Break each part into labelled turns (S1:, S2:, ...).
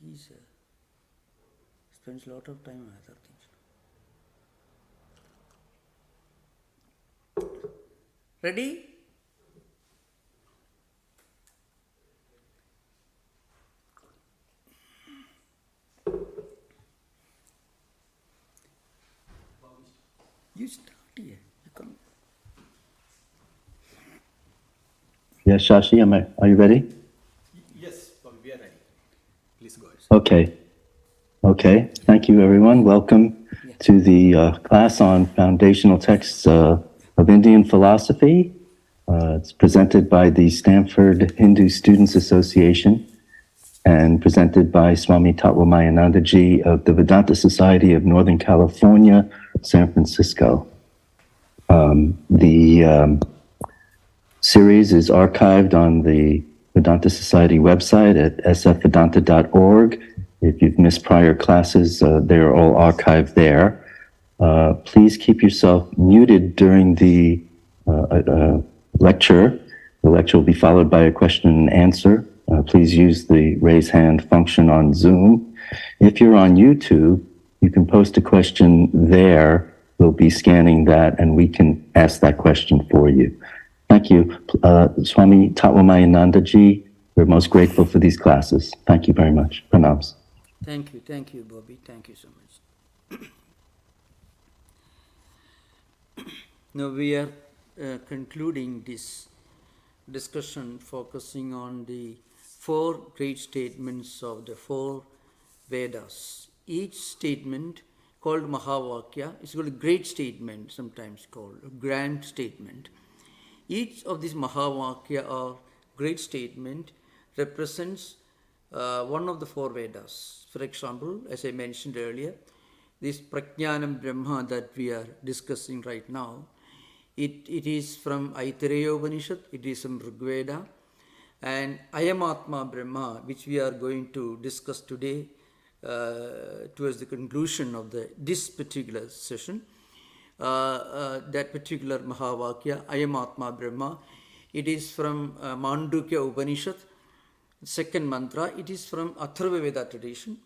S1: he spends a lot of time on other things. Ready? You start here. You come.
S2: Yes, Shashi, are you ready?
S3: Yes, we are ready. Please go ahead.
S2: Okay. Thank you, everyone. Welcome to the class on foundational texts of Indian philosophy. It's presented by the Stanford Hindu Students Association and presented by Swami Tattwamayanandaji of the Vedanta Society of Northern California, San Francisco. The series is archived on the Vedanta Society website at sfvedanta.org. If you've missed prior classes, they're all archived there. Please keep yourself muted during the lecture. The lecture will be followed by a question and answer. Please use the raise hand function on Zoom. If you're on YouTube, you can post a question there. We'll be scanning that and we can ask that question for you. Thank you. Swami Tattwamayanandaji, we're most grateful for these classes. Thank you very much. Pranams.
S1: Thank you, Bobby. Thank you so much. Now we are concluding this discussion focusing on the 4 great statements of the 4 Vedas. Each statement called Mahavakya is called a great statement, sometimes called a grand statement. Each of these Mahavakya or great statement represents one of the 4 Vedas. For example, as I mentioned earlier, this Prajnanam Brahma that we are discussing right now, it is from Aitareya Upanishad, it is from Rigveda, and Ayam Atma Brahma, which we are going to discuss today towards the conclusion of this particular session. That particular Mahavakya, Ayam Atma Brahma, it is from Mandukya Upanishad, second mantra. It is from Atharva Veda tradition.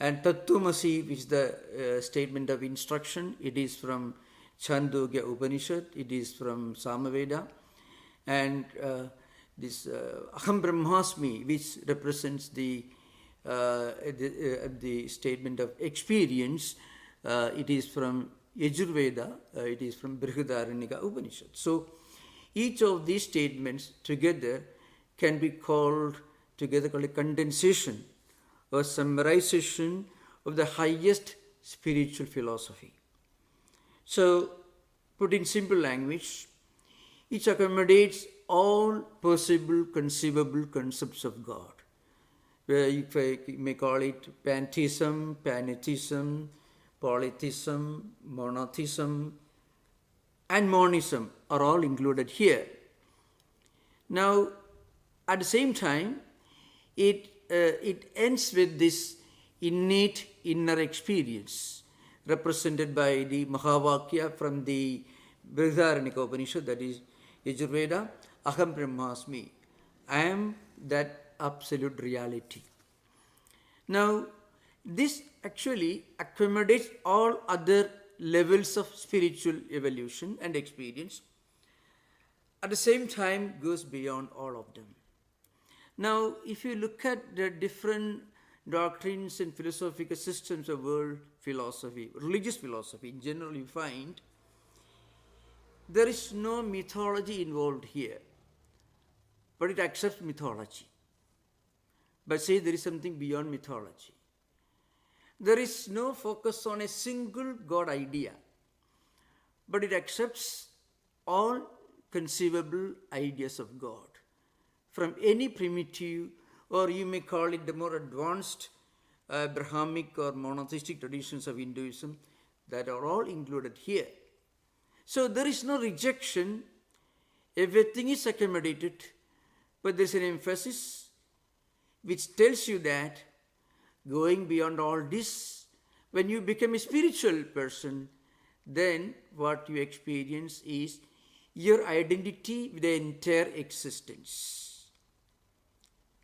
S1: And Tattwamasi, which is the statement of instruction, it is from Chandogya Upanishad, it is from Samaveda. And this Aham Brahmasmi, which represents the statement of experience, it is from Yajurveda, it is from Brihadaranyaka Upanishad. So each of these statements together can be called a condensation or summarization of the highest spiritual philosophy. So, put in simple language, each accommodates all possible conceivable concepts of God. If I may call it pantheism, pantheism, polytheism, monotheism, and monism are all included here. Now, at the same time, it ends with this innate inner experience represented by the Mahavakya from the Brihadaranyaka Upanishad, that is Yajurveda, Aham Brahmasmi, I am that absolute reality. Now, this actually accommodates all other levels of spiritual evolution and experience. At the same time, goes beyond all of them. Now, if you look at the different doctrines and philosophical systems of world philosophy, religious philosophy in general, you find there is no mythology involved here, but it accepts mythology. But say there is something beyond mythology. There is no focus on a single God idea, but it accepts all conceivable ideas of God from any primitive, or you may call it the more advanced Brahmic or monotheistic traditions of Hinduism, that are all included here. So there is no rejection, everything is accommodated, but there is an emphasis which tells you that going beyond all this, when you become a spiritual person, then what you experience is your identity with the entire existence.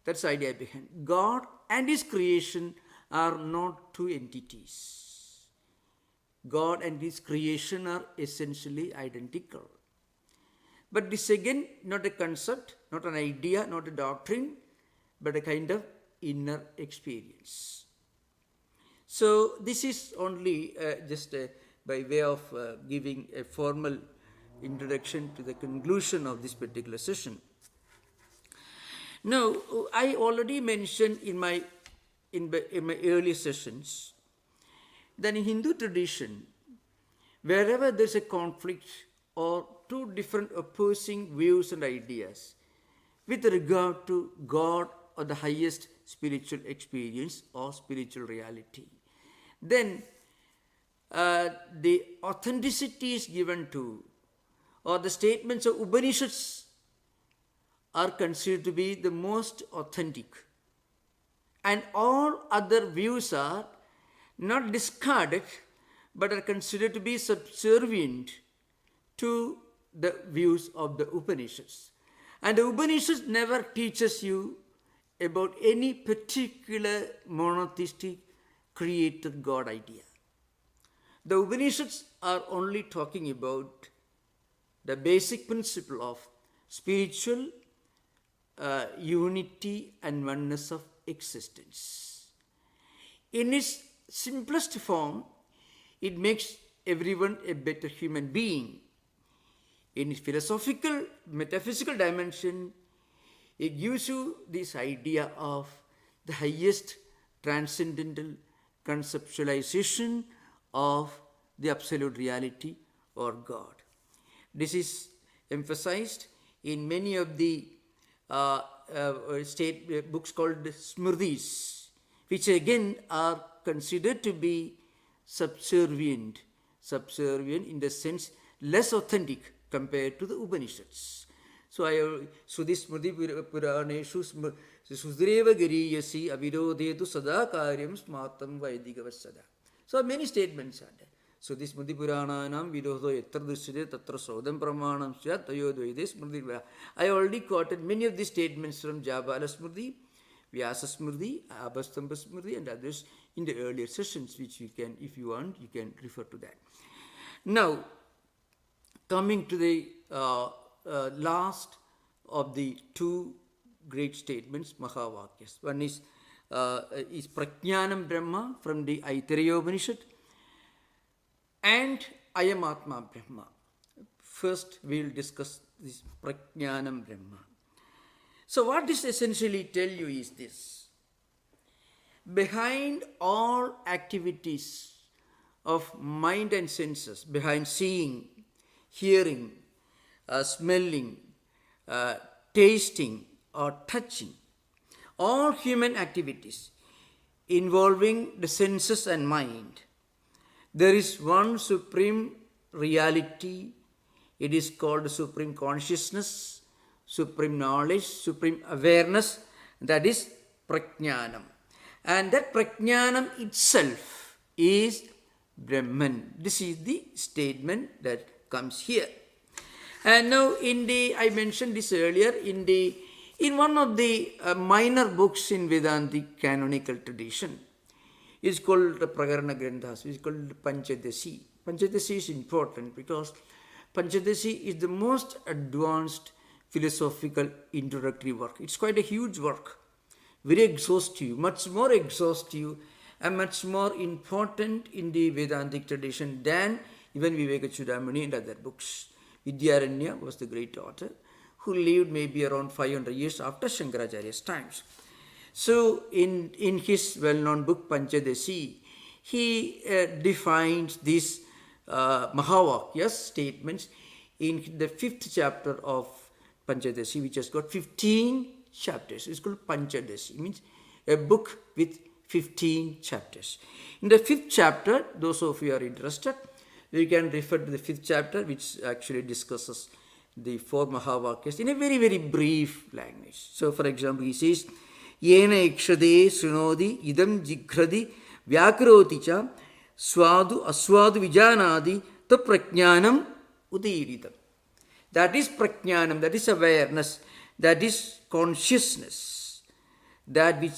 S1: That's the idea behind. God and his creation are not two entities. God and his creation are essentially identical. But this again, not a concept, not an idea, not a doctrine, but a kind of inner experience. So this is only just by way of giving a formal introduction to the conclusion of this particular session. Now, I already mentioned in my earlier sessions that in Hindu tradition, wherever there's a conflict or two different opposing views and ideas with regard to God or the highest spiritual experience or spiritual reality, then the authenticity is given to, or the statements of Upanishads are considered to be the most authentic. And all other views are not discarded, but are considered to be subservient to the views of the Upanishads. And the Upanishads never teaches you about any particular monotheistic created God idea. The Upanishads are only talking about the basic principle of spiritual unity and oneness of existence. In its simplest form, it makes everyone a better human being. In its philosophical, metaphysical dimension, it gives you this idea of the highest transcendental conceptualization of the absolute reality or God. This is emphasized in many of the state books called Smritis, which again are considered to be subservient in the sense less authentic compared to the Upanishads. So this Smriti Puraneshu Sudreva Giriyasi Avirodetu Sada Karyam Smartam Vaidigavasada. So many statements are there. So this Smriti Purananam Virodo Etra Dushide Tatra Sodam Pramanam Syat Tayodvede Smriti. I already quoted many of these statements from Jabala Smriti, Vyasa Smriti, Abhastamba Smriti, and others in the earlier sessions, which you can, if you want, you can refer to that. Now, coming to the last of the two great statements, Mahavakyas. One is Prajnanam Brahma from the Aitareya Upanishad, and Ayam Atma Brahma. First, we will discuss this Prajnanam Brahma. So what this essentially tell you is this: behind all activities of mind and senses, behind seeing, hearing, smelling, tasting or touching, all human activities involving the senses and mind, there is one supreme reality. It is called supreme consciousness, supreme knowledge, supreme awareness, that is Prajnanam. And that Prajnanam itself is Brahman. This is the statement that comes here. And now I mentioned this earlier, in one of the minor books in Vedantic canonical tradition, it's called the Prakarana Granthas, it's called Panchadasi. Panchadasi is important because Panchadasi is the most advanced philosophical introductory work. It's quite a huge work, very exhaustive, much more exhaustive and much more important in the Vedantic tradition than even Vivekachudamani and other books. Vidyaranya was the great author who lived maybe around 500 years after Shankaracharya's times. So in his well-known book Panchadasi, he defines these Mahavakyas statements in the 5th chapter of Panchadasi, which has got 15 chapters. It's called Panchadasi. It means a book with 15 chapters. In the 5th chapter, those of you are interested, you can refer to the 5th chapter, which actually discusses the 4 Mahavakyas in a very, very brief language. So, for example, he says, Yena ikshade sunodi idam jighradi vyakaroti cha swadu aswadu vijanadi ta prajnanam udiritam. That is prajnanam, that is awareness, that is consciousness, that which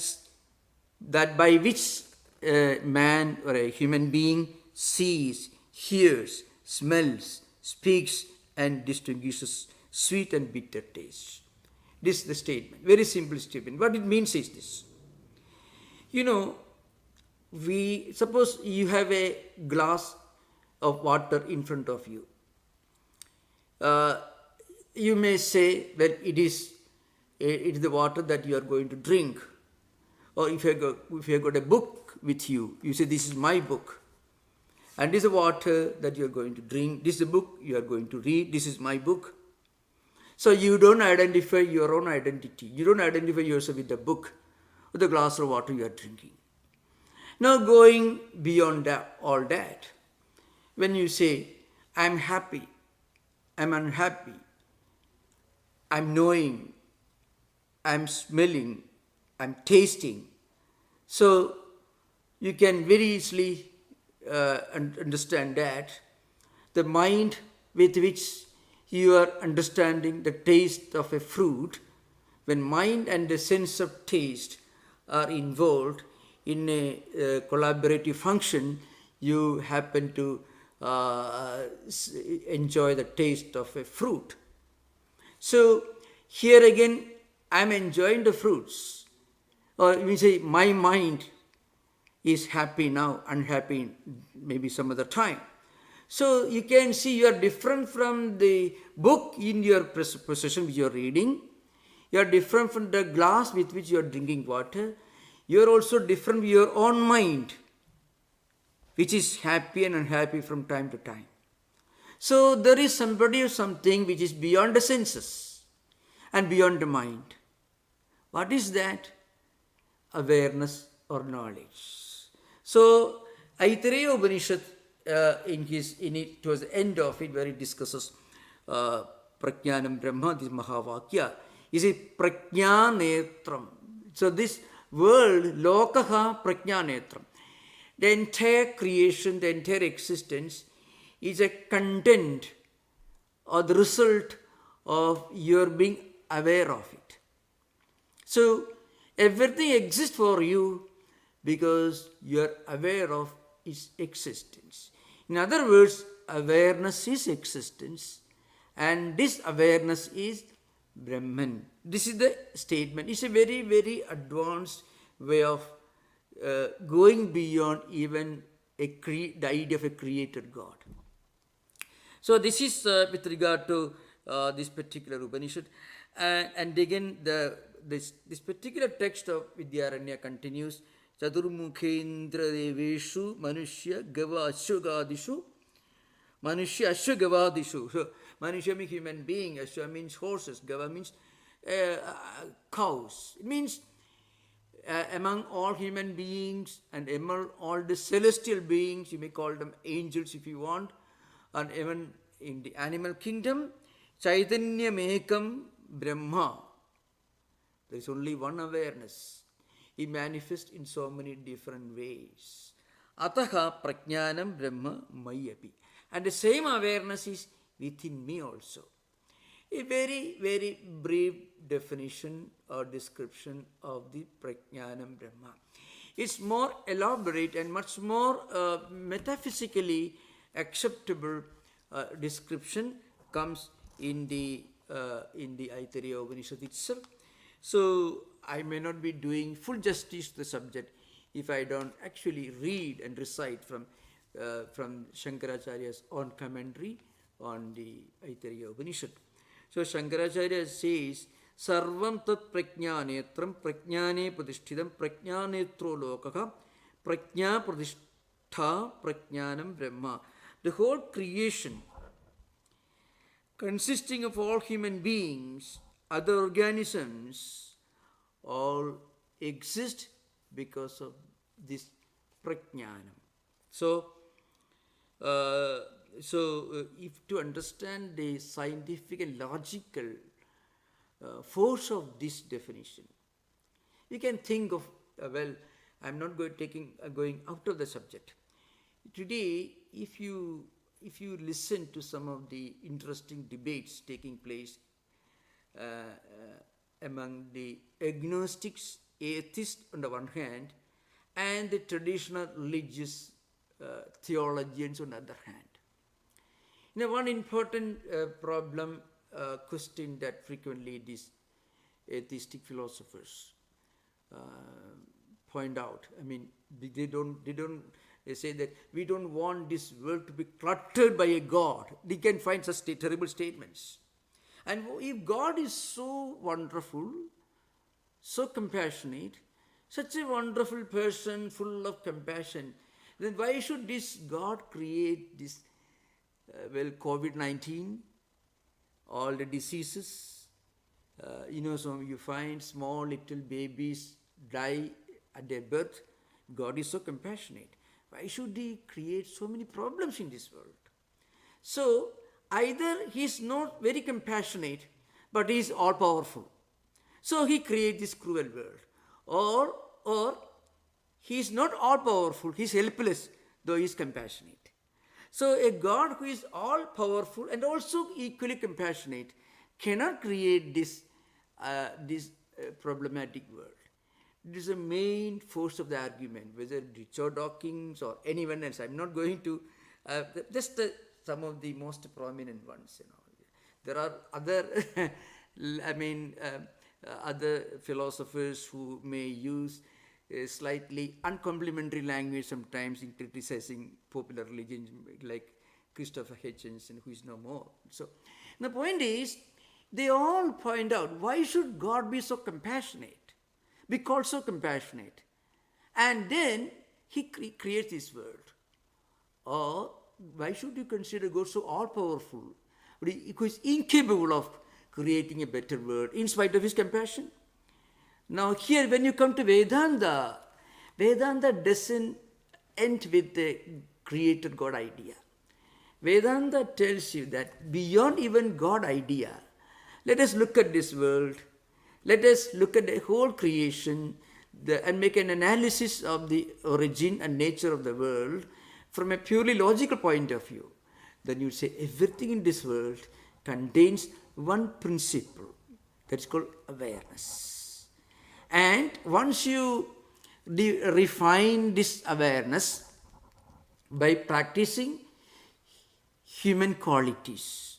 S1: that by which a man or a human being sees, hears, smells, speaks, and distinguishes sweet and bitter taste. This is the statement, very simple statement. What it means is this. You know, we suppose you have a glass of water in front of you. You may say that it is the water that you are going to drink. Or if you have got a book with you, you say, this is my book. And this is the water that you are going to drink. This is the book you are going to read. This is my book. So you don't identify your own identity. You don't identify yourself with the book or the glass of water you are drinking. Now going beyond all that, when you say, I'm happy, I'm unhappy, I'm knowing, I'm smelling, I'm tasting. So you can very easily understand that the mind with which you are understanding the taste of a fruit, when mind and the sense of taste are involved in a collaborative function, you happen to enjoy the taste of a fruit. So here again, I'm enjoying the fruits. Or you say, my mind is happy now, unhappy maybe some other time. So you can see you are different from the book in your possession which you are reading. You are different from the glass with which you are drinking water. You are also different from your own mind, which is happy and unhappy from time to time. So there is somebody or something which is beyond the senses and beyond the mind. What is that? Awareness or knowledge. So Aitareya Upanishad, towards the end of it, where it discusses Prajnanam Brahma, this Mahavakya, is a Prajnanetram. So this world, Lokaha Prajnanetram, the entire creation, the entire existence is a content or the result of your being aware of it. So everything exists for you because you are aware of its existence. In other words, awareness is existence, and this awareness is Brahman. This is the statement. It's a very, very advanced way of going beyond even the idea of a created God. So this is with regard to this particular Upanishad. And again, this particular text of Vidyaranya continues, Chadurmukhendra Deveshu Manushya Gava Ashwagadishu. Manushya Ashwagavadishu. So Manushya means human being, Ashwa means horses, Gava means cows. It means among all human beings and among all the celestial beings, you may call them angels if you want, and even in the animal kingdom, Chaitanya Mekam Brahma. There is only one awareness. It manifests in so many different ways. Ataha Prajnanam Brahma Mayapi. And the same awareness is within me also. A very, very brief definition or description of the Prajnanam Brahma. It's more elaborate and much more metaphysically acceptable description comes in the Aitareya Upanishad itself. So I may not be doing full justice to the subject if I don't actually read and recite from Shankaracharya's own commentary on the Aitareya Upanishad. So Shankaracharya says, Sarvam tat prajnanetram prajnane pradisthidam prajnanetro lokaka prajna pradishtha prajnanam brahma. The whole creation, consisting of all human beings, other organisms, all exist because of this prajnanam. So, if to understand the scientific and logical force of this definition, you can think of, I'm not going out of the subject. Today, if you listen to some of the interesting debates taking place among the agnostics, atheists on the one hand, and the traditional religious theologians on the other hand. One important question that frequently these atheistic philosophers point out. They say that we don't want this world to be cluttered by a God. They can find such terrible statements. And if God is so wonderful, so compassionate, such a wonderful person full of compassion, then why should this God create this, COVID-19, all the diseases? So you find small little babies die at their birth. God is so compassionate. Why should He create so many problems in this world? So, either He is not very compassionate, but He is all-powerful. So He creates this cruel world. Or He is not all-powerful, He is helpless, though He is compassionate. So a God who is all-powerful and also equally compassionate cannot create this problematic world. It is the main force of the argument, whether Richard Dawkins or anyone else. I'm not going to, some of the most prominent ones. There are other, other philosophers who may use a slightly uncomplimentary language sometimes in criticizing popular religion, like Christopher Hitchens, who is no more. So the point is, they all point out, why should God be so compassionate? Be called so compassionate. And then He creates this world. Or why should you consider God so all-powerful, who is incapable of creating a better world in spite of His compassion? Now here, when you come to Vedanta, Vedanta doesn't end with the creator God idea. Vedanta tells you that beyond even God idea, let us look at this world, let us look at the whole creation and make an analysis of the origin and nature of the world from a purely logical point of view. Then you say everything in this world contains one principle, that is called awareness. And once you refine this awareness by practicing human qualities,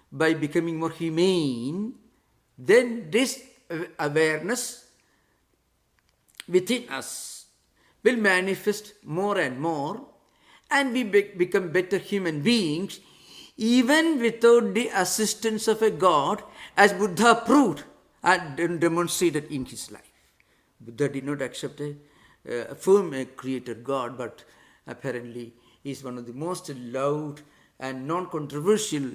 S1: by becoming more humane, then this awareness within us will manifest more and more, and we become better human beings even without the assistance of a God, as Buddha proved and demonstrated in his life. Buddha did not accept affirm a creator God, but apparently he is one of the most loved and non-controversial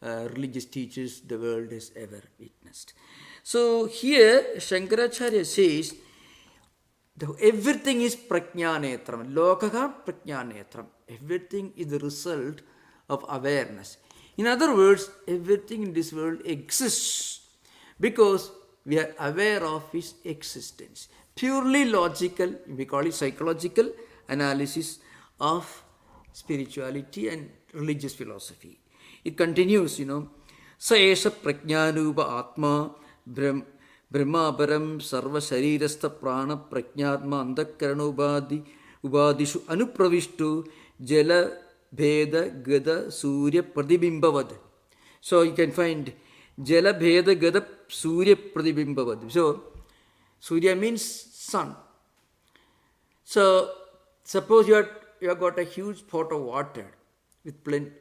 S1: religious teachers the world has ever witnessed. So here Shankaracharya says, everything is prajnanetram, lokaha prajnanetram. Everything is the result of awareness. In other words, everything in this world exists because we are aware of its existence. Purely logical, we call it psychological analysis of spirituality and religious philosophy. It continues, Sa esha prajnanupa atma brahmaparam sarva sharirastha prana prajnatma antakarana ubadishu anupravishtu jala bheda gada surya pradibhimbavad. So you can find jala bheda gada surya pradibhimbavad. So surya means sun. So suppose you have got a huge pot of water with plenty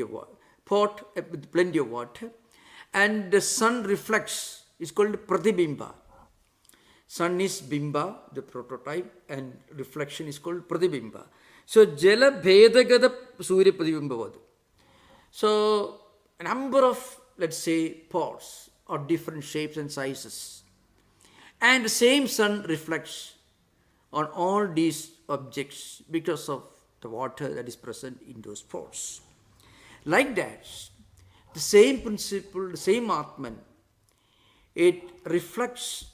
S1: of water, and the sun reflects. It's called pratibimba. Sun is bimba, the prototype, and reflection is called pratibimba. So jala bhedagada surya pratibimba. So a number of, let's say, pots or different shapes and sizes, and the same sun reflects on all these objects because of the water that is present in those pots. Like that, the same principle, the same Atman, it reflects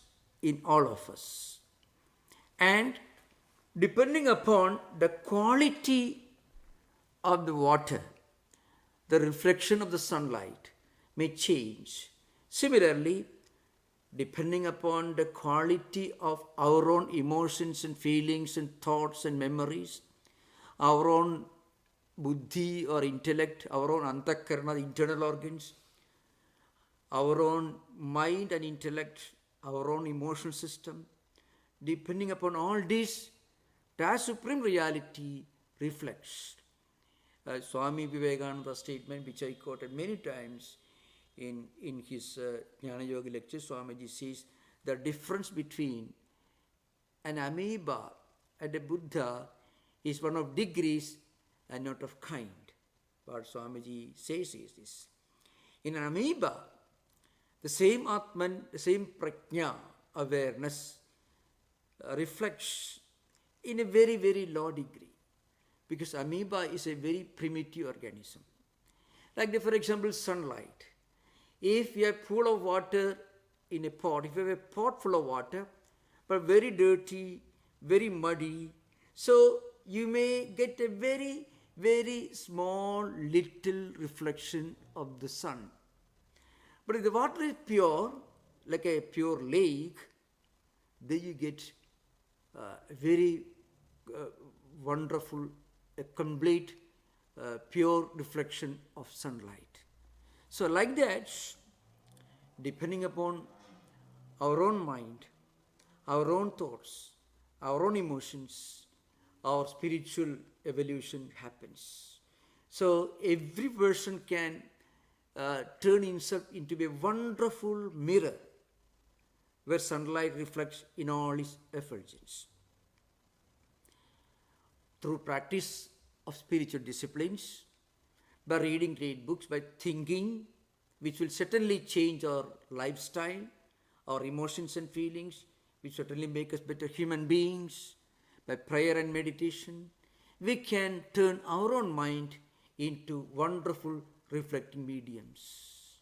S1: in all of us. And depending upon the quality of the water, the reflection of the sunlight may change. Similarly, depending upon the quality of our own emotions and feelings and thoughts and memories, our own buddhi or intellect, our own antakarana, internal organs, our own mind and intellect, our own emotional system, depending upon all this, that supreme reality reflects. Swami Vivekananda's statement, which I quoted many times in his Jnana Yoga lecture, Swamiji says, the difference between an amoeba and a Buddha is one of degrees and not of kind. What Swamiji says is this. In an amoeba, the same Atman, the same prajna, awareness, reflects in a very, very low degree. Because amoeba is a very primitive organism. Like, for example, sunlight. If you have a pool of water in a pot, if you have a pot full of water, but very dirty, very muddy, so you may get a very, very small little reflection of the sun. But if the water is pure, like a pure lake, then you get a very wonderful, a complete, pure reflection of sunlight. So like that, depending upon our own mind, our own thoughts, our own emotions, our spiritual evolution happens. So every person can turn himself into a wonderful mirror where sunlight reflects in all its effulgence. Through practice of spiritual disciplines, by reading great books, by thinking, which will certainly change our lifestyle, our emotions and feelings, which certainly make us better human beings, by prayer and meditation, we can turn our own mind into wonderful reflecting mediums.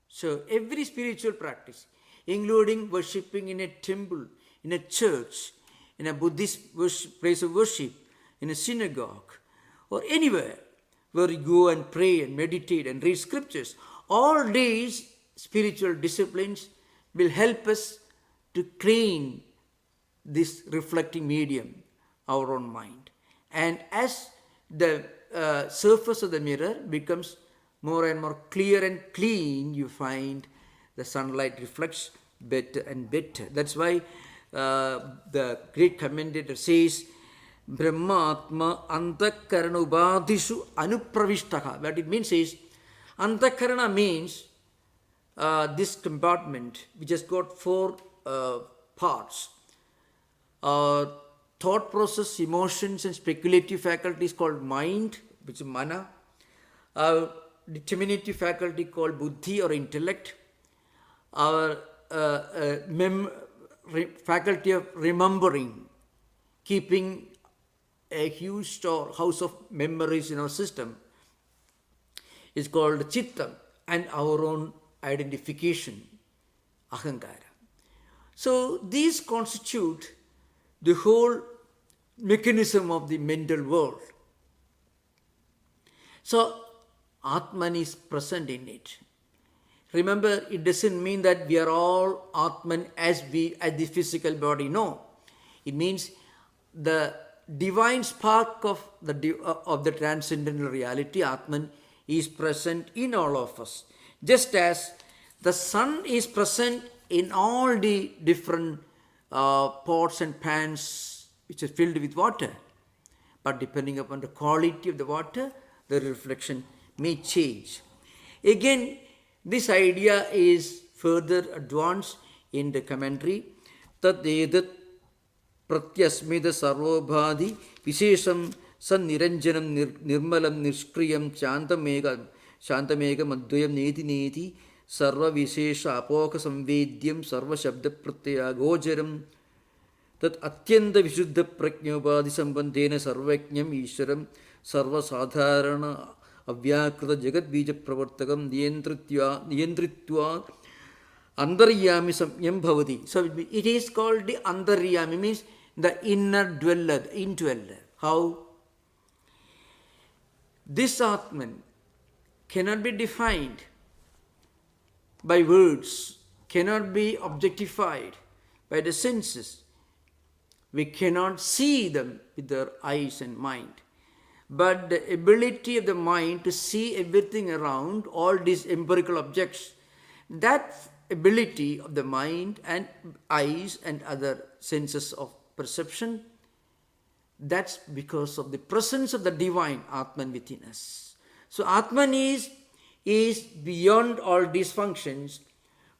S1: So every spiritual practice, including worshipping in a temple, in a church, in a Buddhist place of worship, in a synagogue, or anywhere where you go and pray and meditate and read scriptures, all these spiritual disciplines will help us to clean this reflecting medium, our own mind. And as the surface of the mirror becomes more and more clear and clean, you find the sunlight reflects better and better. That's why the great commentator says, Brahmatma antakarana ubadhishu anupravishtaha. What it means is, antakarana means this compartment which has got four parts. Thought process, emotions and speculative faculty is called mind, which is mana. Determinative faculty called buddhi or intellect. Our faculty of remembering, keeping a huge house of memories in our system is called chittam, and our own identification, ahankara. So these constitute the whole mechanism of the mental world. So Atman is present in it. Remember, it doesn't mean that we are all Atman as the physical body. No. It means the divine spark of the transcendental reality, Atman, is present in all of us. Just as the sun is present in all the different pots and pans which are filled with water. But depending upon the quality of the water, the reflection may change. Again, this idea is further advanced in the commentary. Tat edat pratyasmida sarvobhadi vishesham san niranjanam nirmalam nishkriyam shantamega madhyam neti neti sarva vishesha apoka samvedyam sarva shabda pratyaya gocharam tat atyanta vishuddha prajnobhadi sambandhena sarvajñam ishwaram sarva sadharana avyakrita jagat bija pravartakam niyantritva antaryami samyam bhavati. So it is called the antaryami, means the inner dweller, the indweller. How? This Atman cannot be defined by words, cannot be objectified by the senses. We cannot see them with our eyes and mind. But the ability of the mind to see everything around, all these empirical objects, that ability of the mind and eyes and other senses of perception, that's because of the presence of the divine Atman within us. So Atman is beyond all these functions,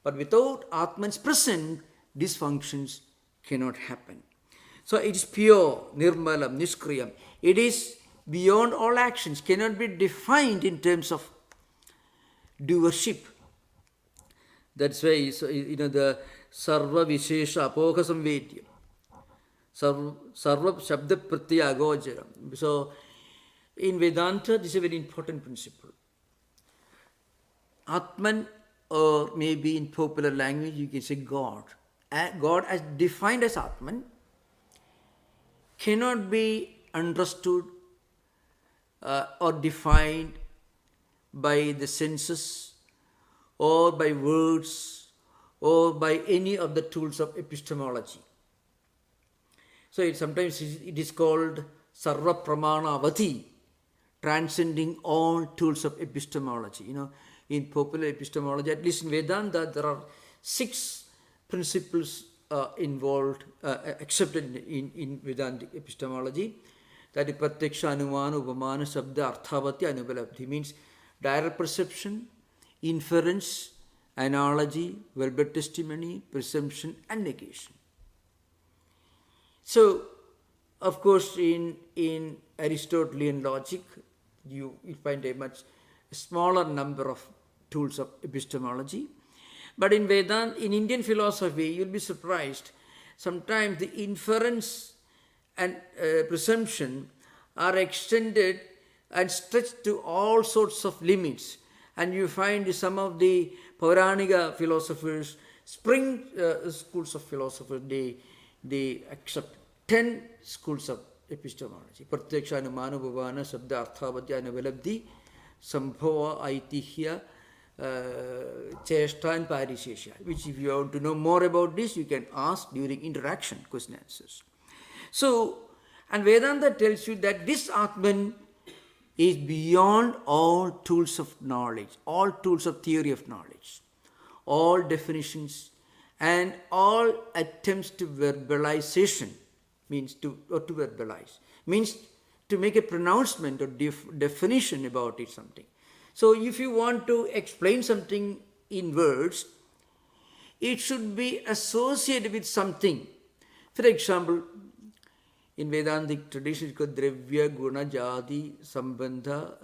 S1: but without Atman's presence, these functions cannot happen. So it is pure, nirmalam, niskriyam. It is beyond all actions, cannot be defined in terms of doership. That's why, the sarva vishesha apoha samvedyam, sarva shabda pratyaya agocharam. So in Vedanta, this is a very important principle. Atman, or maybe in popular language you can say God. God as defined as Atman cannot be understood or defined by the senses or by words or by any of the tools of epistemology. So sometimes it is called sarva pramana avati, transcending all tools of epistemology. In popular epistemology, at least in Vedanta, there are 6 principles involved, accepted in Vedantic epistemology. That is pratyaksha, anumana, upamana, sabda, arthavati, anupalabdhi. Means direct perception, inference, analogy, verbal testimony, presumption and negation. So, of course, in Aristotelian logic, you find a much smaller number of tools of epistemology. But in Vedanta, in Indian philosophy, you'll be surprised. Sometimes the inference and presumption are extended and stretched to all sorts of limits. And you find some of the Pauranika philosophers, spring schools of philosophers, they accept 10 schools of epistemology. Pratyaksha, anumana, upamana, sabda, arthavati, anuvalabdhi, sambhava, aitihya, cheshta and parishesha. Which if you want to know more about this, you can ask during interaction, question answers. So, and Vedanta tells you that this Atman is beyond all tools of knowledge, all tools of theory of knowledge, all definitions and all attempts to verbalization, means to verbalize, means to make a pronouncement or definition about it, something. So if you want to explain something in words, it should be associated with something. For example, in Vedantic tradition, it's called dravya, guna, jadi, sambandha,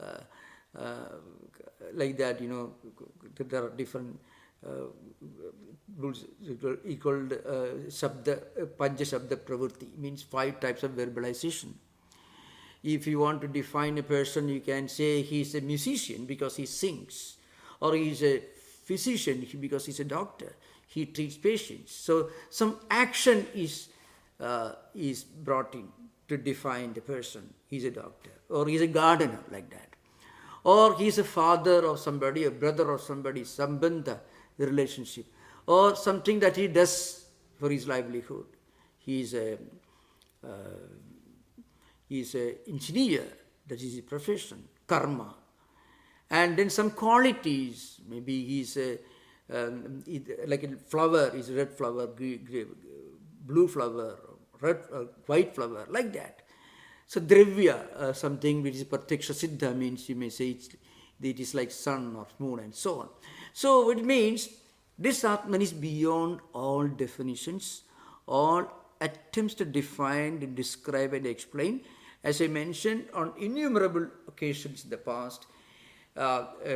S1: like that, there are different rules. It's called shabda, pancha shabda pravritti, means 5 types of verbalization. If you want to define a person, you can say he is a musician because he sings, or he is a physician because he is a doctor, he treats patients. So some action is brought in to define the person. He is a doctor, or he is a gardener, like that. Or he is a father of somebody, a brother of somebody, sambandha, the relationship. Or something that he does for his livelihood. He is a engineer, that is his profession, karma. And then some qualities, maybe he is like a flower, is red flower, blue flower, red, white flower, like that. So dravya, something which is pratyaksha siddha, means you may say it is like sun or moon and so on. So it means this Atman is beyond all definitions, all attempts to define, to describe and explain. As I mentioned on innumerable occasions in the past,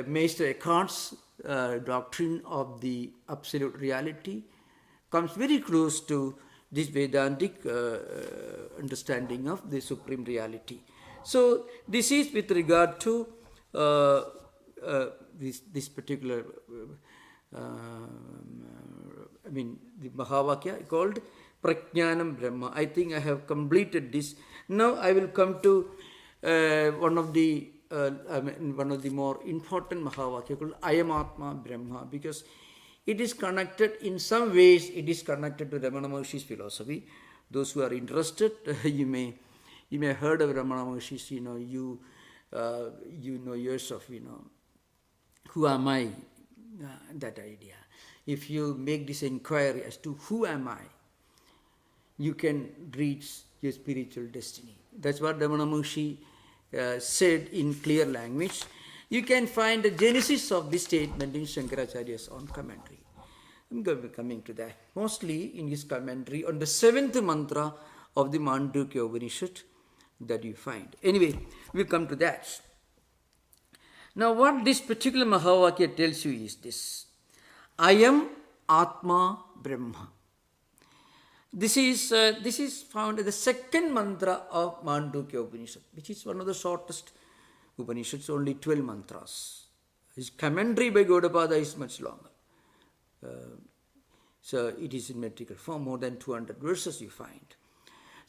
S1: Meister Eckhart's doctrine of the absolute reality comes very close to this Vedantic understanding of the supreme reality. So this is with regard to this particular, the Mahavakya called Prajnanam Brahma. I think I have completed this. Now I will come to one of the more important Mahavakya called Ayam Atma Brahma, because it is connected, in some ways, it is connected to Ramana Maharshi's philosophy. Those who are interested, you may heard of Ramana Maharshi's, you know years of, who am I, that idea. If you make this inquiry as to who am I, you can reach your spiritual destiny. That's what Ramana Maharshi said in clear language. You can find the genesis of this statement in Shankaracharya's own commentary. I'm going to be coming to that. Mostly in his commentary on the 7th mantra of the Mandukya Upanishad that you find. Anyway, we'll come to that. Now what this particular Mahavakya tells you is this. I am Atma Brahma. This is found in the second mantra of Mandukya Upanishad, which is one of the shortest Upanishads, only 12 mantras. His commentary by Gaudapada is much longer. So it is in metrical form, more than 200 verses you find.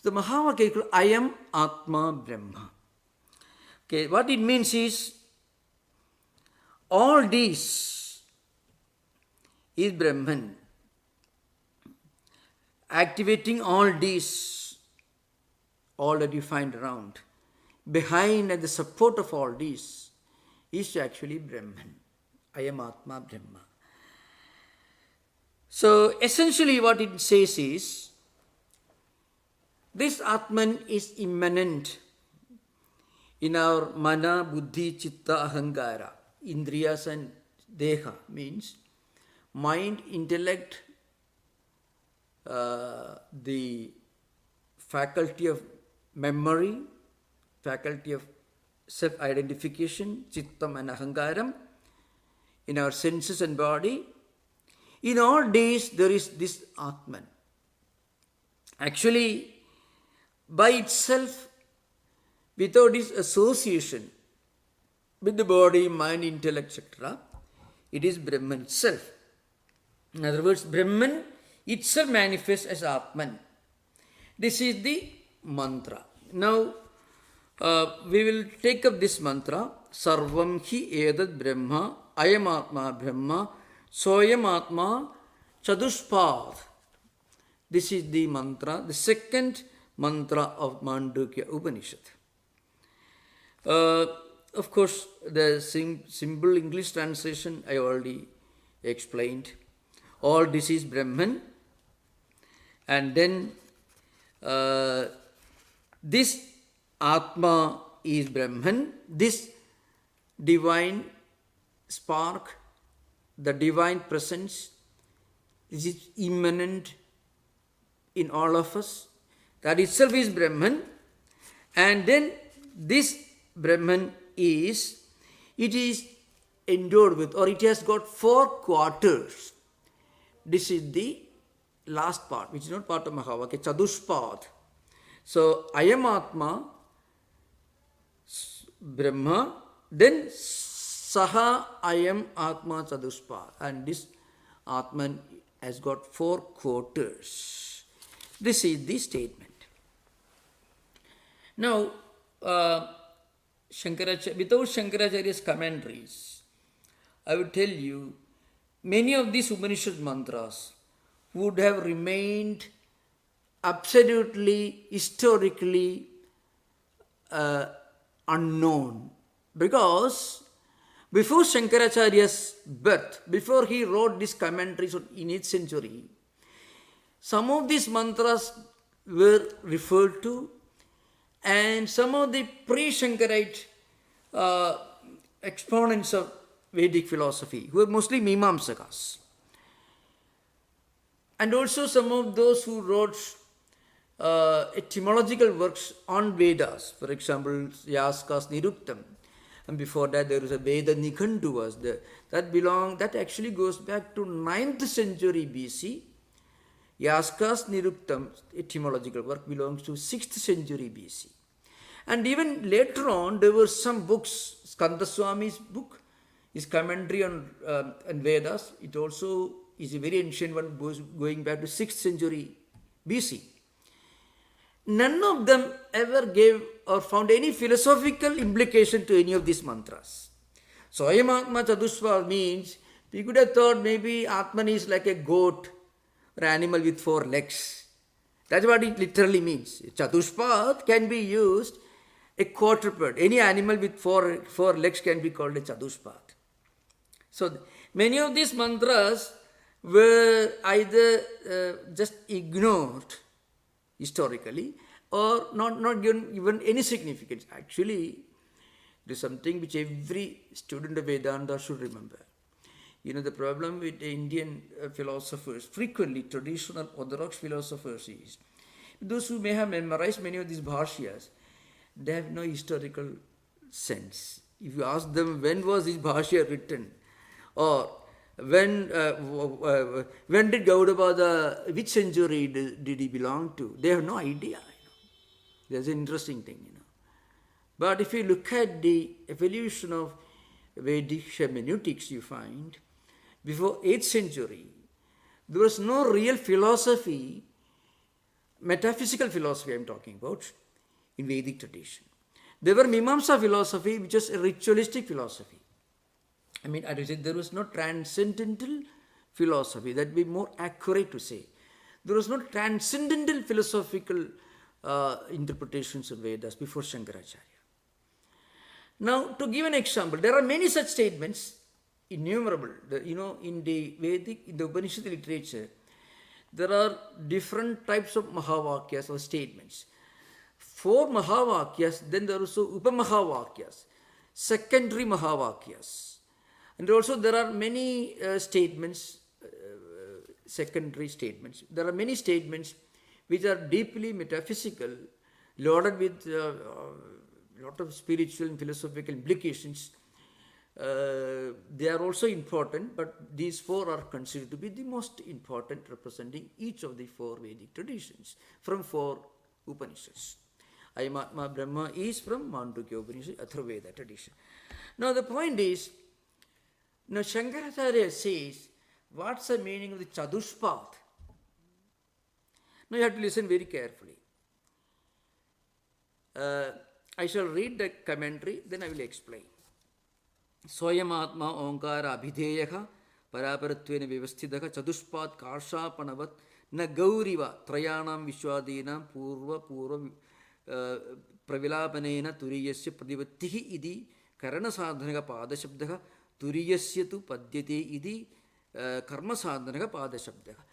S1: The Mahavakya is called, I am Atma Brahma. Okay, what it means is, all this is Brahman. Activating all this, all that you find around, behind and the support of all this is actually Brahman. I am Atma Brahma. So essentially what it says is, this Atman is immanent in our mana, buddhi, chitta, ahankara, indriyas and deha, means mind, intellect, the faculty of memory, faculty of self-identification, chittam and ahankaram, in our senses and body. In all days there is this Atman. Actually, by itself, without this association with the body, mind, intellect, etc., it is Brahman itself. In other words, Brahman itself manifests as Atman. This is the mantra. Now, we will take up this mantra. Sarvam hi edad Brahma, ayam Atma Brahma, soyam Atma chaduspad. This is the mantra, the second mantra of Mandukya Upanishad. Of course, the simple English translation I already explained. All this is Brahman. And then this Atma is Brahman. This divine spark, the divine presence, is immanent in all of us. That itself is Brahman. And then this Brahman is endowed with, or it has got 4 quarters. This is the last part, which is not part of Mahavakya, Chaduspad. So, I am Atma, Brahma, then Saha I am Atma Chaduspad. And this Atman has got 4 quarters. This is the statement. Now, without Shankaracharya's commentaries, I would tell you, many of these Upanishad mantras would have remained absolutely, historically unknown. Because before Shankaracharya's birth, before he wrote these commentaries in 8th century, some of these mantras were referred to, and some of the pre-Shankarite exponents of Vedic philosophy, who were mostly Mimamsakas, and also some of those who wrote etymological works on Vedas, for example, Yaska's Niruktam, and before that there was a Veda Nikhanduvas, that actually goes back to 9th century BC. Yaska's Niruktam etymological work belongs to 6th century BC. And even later on, there were some books, Skanda Swami's book, his commentary on Vedas, it also is a very ancient one, going back to 6th century BC. None of them ever gave or found any philosophical implication to any of these mantras. So, Ayam Atma Chaduspad means We could have thought maybe Atman is like a goat or animal with 4 legs. That's what it literally means. Chatuspath can be used a quadruped. Any animal with four legs can be called a Chatuspath. So many of these mantras were either just ignored historically or not given even any significance. Actually, it is something which every student of Vedanta should remember. The problem with the Indian philosophers, frequently traditional orthodox philosophers, is those who may have memorized many of these bhashyas, they have no historical sense. If you ask them when was this bhashya written, or when did Gaudapada, which century did he belong to, they have no idea. That's an interesting thing. But if you look at the evolution of Vedic hermeneutics, you find before 8th century, there was no real philosophy, metaphysical philosophy I'm talking about, in Vedic tradition. There were Mimamsa philosophy, which was a ritualistic philosophy. I would say there was no transcendental philosophy. That would be more accurate to say. There was no transcendental philosophical interpretations of Vedas before Shankaracharya. Now, to give an example, there are many such statements, innumerable. In the Vedic, in the Upanishad literature, there are different types of Mahavakyas or statements. 4 Mahavakyas, then there are also Upamahavakyas, secondary Mahavakyas. And also there are many statements, secondary statements. There are many statements which are deeply metaphysical, loaded with lot of spiritual and philosophical implications. They are also important, but these 4 are considered to be the most important, representing each of the 4 Vedic traditions from 4 Upanishads. Ayamatma Brahma is from Mandukya Upanishad, Atharvaveda tradition. Now the point is, now Shankaracharya says, what's the meaning of the Chatuspath? Now you have to listen very carefully. I shall read the commentary, then I will explain. Soyamatma Onkara Abhideyaha Paraparatvena Vivasthidaha Chatuspat Karshapanavat Na Gauriva Trayanam Vishwadinam Purva Pravilapanena Turiyasya Pradivatihi Idi Karana Sadhanaga Padashabdaha Turiyasya tu Padyate Idi Karma Sadhanaga Padashabdaha.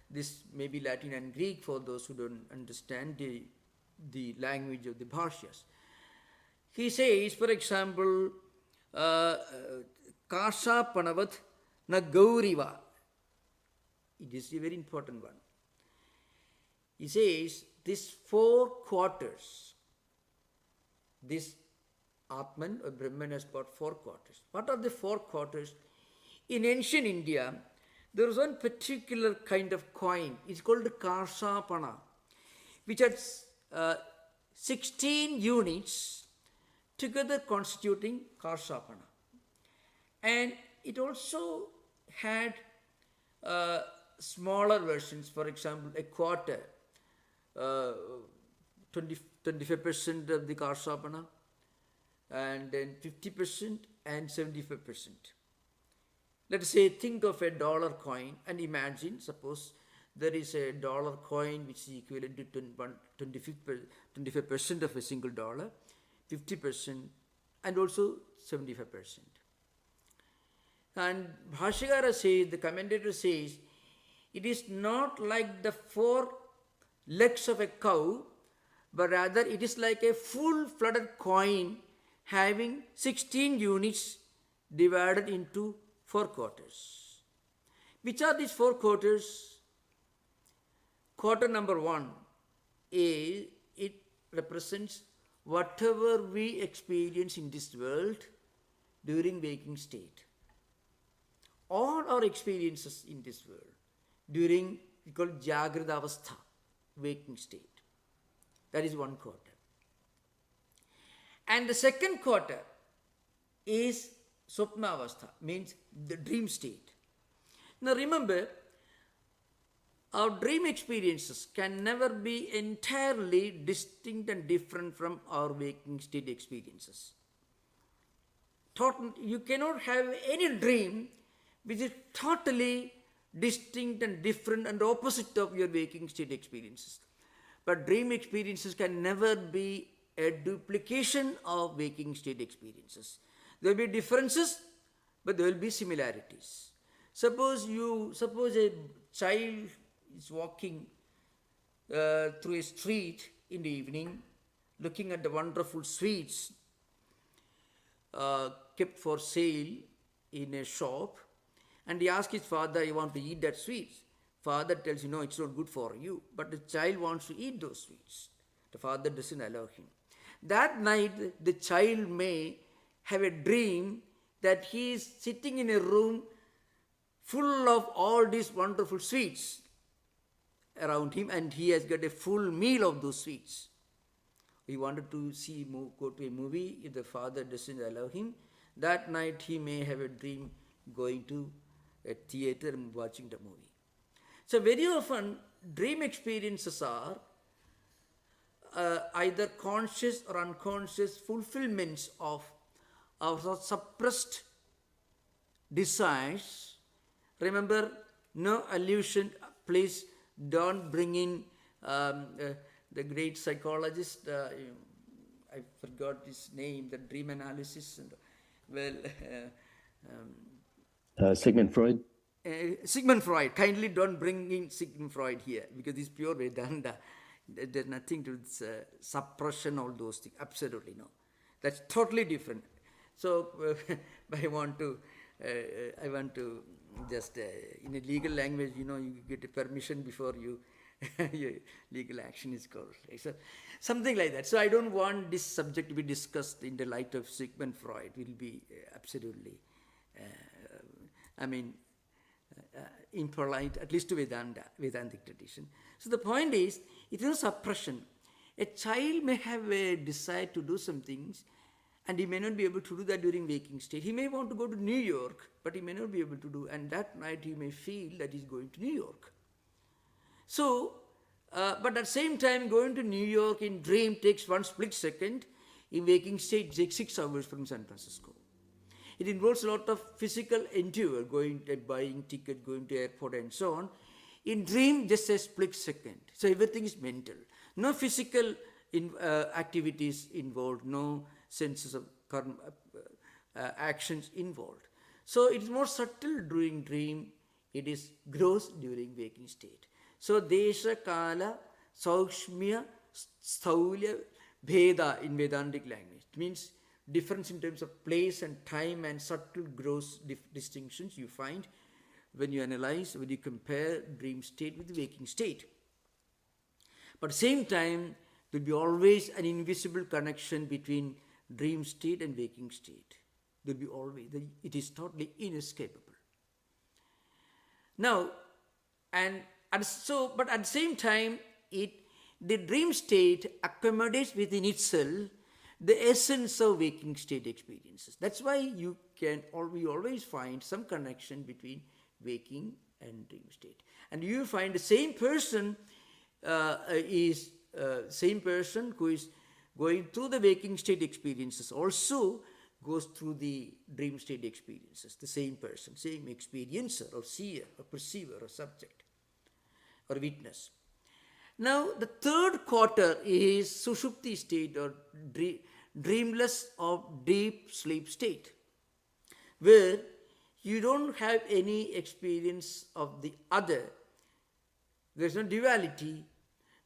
S1: This may be Latin and Greek for those who don't understand the language of the Bhashyas. He says, for example, Kasha Panavat na Gauriva. It is a very important one. He says, these 4 quarters, this Atman or Brahman has got 4 quarters. What are the 4 quarters? In ancient India, there was one particular kind of coin. It's called Karshapana, which had 16 units together constituting Karshapana. And it also had smaller versions, for example, a quarter, 25% of the Karshapana, and then 50% and 75%. Let's say, think of a dollar coin and imagine, suppose there is a dollar coin which is equivalent to 25% of a single dollar, 50% and also 75%. And Bhashyakara says, the commentator says, it is not like the 4 legs of a cow, but rather it is like a full-flooded coin having 16 units divided into 4 quarters. Which are these 4 quarters? Quarter number 1 is, it represents whatever we experience in this world during waking state. All our experiences in this world during, we call Jagrata Avastha, waking state. That is 1 quarter. And the second quarter is Swapna Avastha, means the dream state. Now remember, our dream experiences can never be entirely distinct and different from our waking state experiences. You cannot have any dream which is totally distinct and different and opposite of your waking state experiences. But dream experiences can never be a duplication of waking state experiences. There will be differences, but there will be similarities. Suppose a child is walking through a street in the evening, looking at the wonderful sweets kept for sale in a shop, and he asks his father, "I want to eat that sweets." Father tells you, "No, it's not good for you." But the child wants to eat those sweets. The father doesn't allow him. That night, the child may have a dream that he is sitting in a room full of all these wonderful sweets around him, and he has got a full meal of those sweets. He wanted to go to a movie. If the father doesn't allow him, that night he may have a dream going to a theater and watching the movie. So very often, dream experiences are either conscious or unconscious fulfillments of our suppressed desires. Remember, no illusion. Please don't bring in the great psychologist, I forgot his name, the dream analysis.
S2: Sigmund Freud?
S1: Sigmund Freud. Kindly don't bring in Sigmund Freud here, because this is pure Vedanta. There's nothing to this, suppression, all those things. Absolutely no. That's totally different. So I want to just, in a legal language, you get a permission before your legal action is called. Right? So something like that. So I don't want this subject to be discussed in the light of Sigmund Freud. It will be absolutely, impolite, at least to Vedantic tradition. So the point is, it is no suppression. A child may have a desire to do some things, and he may not be able to do that during waking state. He may want to go to New York, but he may not be able to do, and that night he may feel that he's going to New York. So, but at the same time, going to New York in dream takes one split second. In waking state, it takes 6 hours from San Francisco. It involves a lot of physical endeavor, going to buying ticket, going to airport and so on. In dream, just a split second. So everything is mental. No physical activities involved, no senses of actions involved. So it is more subtle during dream, it is gross during waking state. So desha, kala, saukshmya, sthaulya, bheda in Vedantic language. It means difference in terms of place and time and subtle gross distinctions you find when you analyze, when you compare dream state with the waking state. But at the same time, there will be always an invisible connection between dream state and waking state. There will be always, it is totally inescapable. Now, but at the same time, the dream state accommodates within itself the essence of waking state experiences. That's why we always find some connection between waking and dream state. And you find the same person same person who is going through the waking state experiences also goes through the dream state experiences. The same person, same experiencer or seer or perceiver or subject or witness. Now, the third quarter is Sushupti state or dreamless or deep sleep state, where you don't have any experience of the other. There's no duality,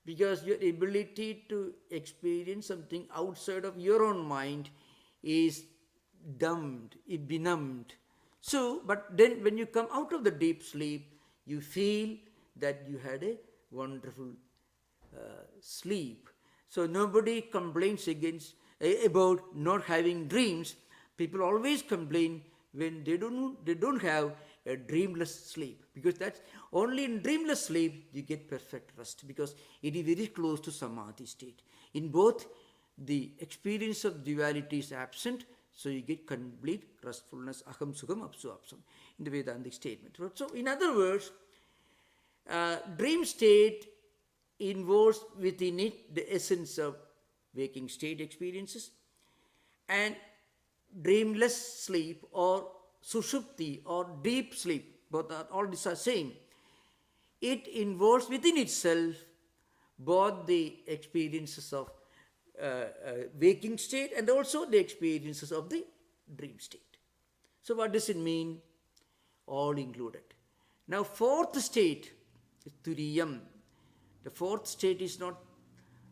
S1: because your ability to experience something outside of your own mind is benumbed. So, but then when you come out of the deep sleep, you feel that you had a wonderful sleep. So nobody complains about not having dreams. People always complain when they don't have a dreamless sleep, because that's only in dreamless sleep you get perfect rest, because it is very close to samadhi state. In both, the experience of duality is absent, so you get complete restfulness, aham sukham apsu apsam, in the Vedantic statement. So in other words, dream state involves within it the essence of waking state experiences, and dreamless sleep or sushupti or deep sleep, all these are same. It involves within itself both the experiences of waking state and also the experiences of the dream state. So what does it mean? All included. Now fourth state is turiyam. The fourth state is not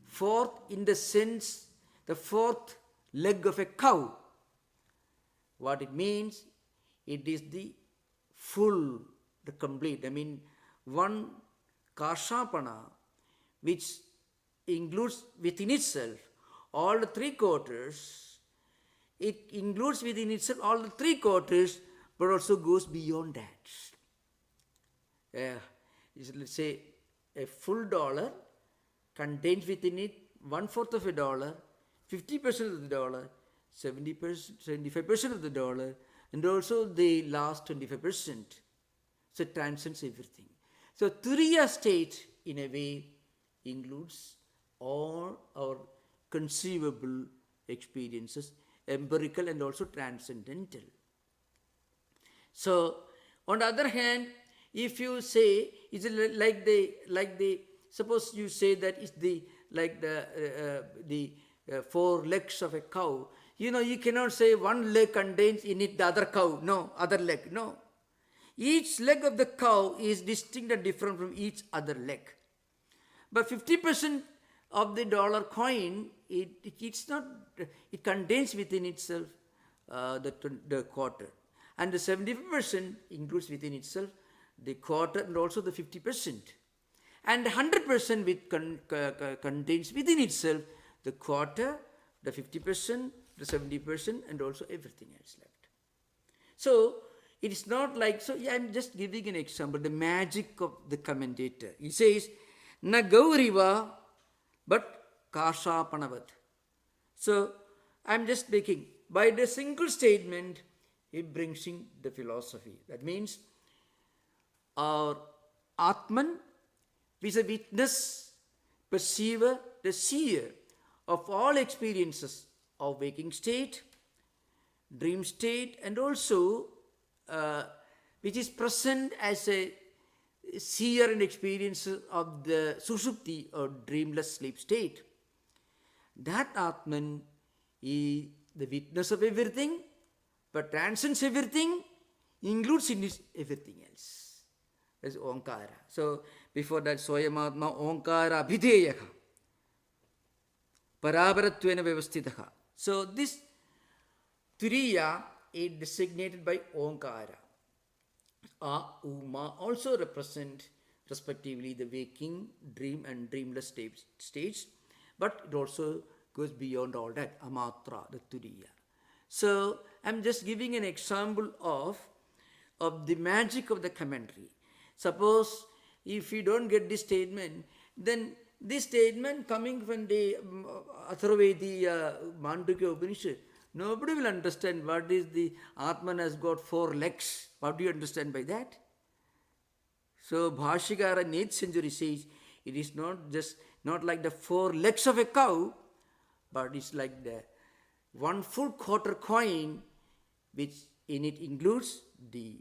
S1: fourth in the sense the fourth leg of a cow. What it means, it is the full, the complete. I mean, one karshapana which includes within itself all the three quarters. It includes within itself all the three quarters, but also goes beyond that. Let's say a full dollar contains within it 1/4 of a dollar, 50% of the dollar, 70%, 75% of the dollar, and also the last 25%. So it transcends everything. So Turiya state, in a way, includes all our conceivable experiences, empirical and also transcendental. So, on the other hand, if you say, is it like the suppose you say that it's the four legs of a cow. You cannot say one leg contains in it the other cow. No, other leg. No. Each leg of the cow is distinct and different from each other leg. But 50% of the dollar coin, it contains within itself the quarter. And the 75% includes within itself the quarter and also the 50%. And 100% contains within itself the quarter, the 50%, the 70%, and also everything else left. So, it is not like, I am just giving an example, the magic of the commentator. He says, na gauriva, but kashapanavat. So, I am just making, by the single statement, he brings in the philosophy. That means, our Atman is a witness, perceiver, the seer of all experiences of waking state, dream state, and also which is present as a seer and experiencer of the sushupti or dreamless sleep state. That Atman is the witness of everything, but transcends everything, includes in it everything else. That's Omkara. So, before that, Soyamatma Omkara Abhideyaka. Parabaratvena Vyavastitaha. So, this Turiya is designated by Omkara. Uma also represent respectively the waking, dream and dreamless states, but it also goes beyond all that, Amatra, the Turiya. So, I am just giving an example of the magic of the commentary. Suppose if you don't get this statement, then this statement coming from the Atharvaveda Mandukya Upanishad, nobody will understand what is the Atman has got four legs. What do you understand by that? So Bhashikara in 8th century says it is not like the four legs of a cow, but it's like the one full quarter coin, which in it includes the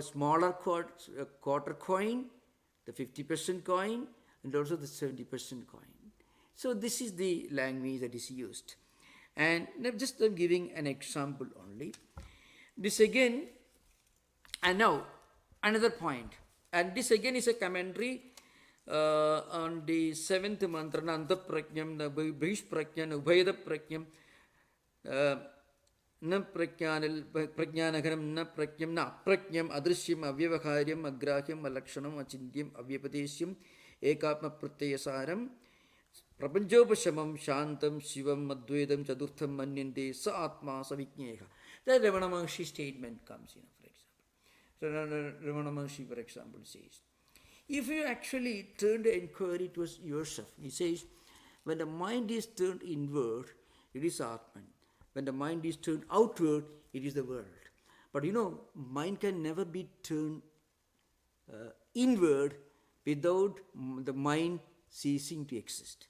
S1: smaller quarter coin, the 50% coin, and also the 70% coin. So this is the language that is used. And I'm just giving an example only. This again, and now another point. And this again is a commentary on the 7th mantra, Anta Prakyam, the Brish Prakyan, Ubhayada Prakyam, Na Prajnanaganam, Na Prakyam, Na Prakyam, Adrishyam, Avyavakaryam, Agrahyam, Alakshanam, Achintyam, Avyapadesyam, Ekatma Pratyasaram, Prapanjopashamam, Shantam, Shivam, Advaitam, Chadurtham, Manyante, Sa Atma, Savikneha. The Ramana Maharshi statement comes in, for example. Ramana Maharshi, for example, says, if you actually turn the inquiry towards yourself, he says, when the mind is turned inward, it is Atman. When the mind is turned outward, it is the world. But mind can never be turned inward without the mind ceasing to exist.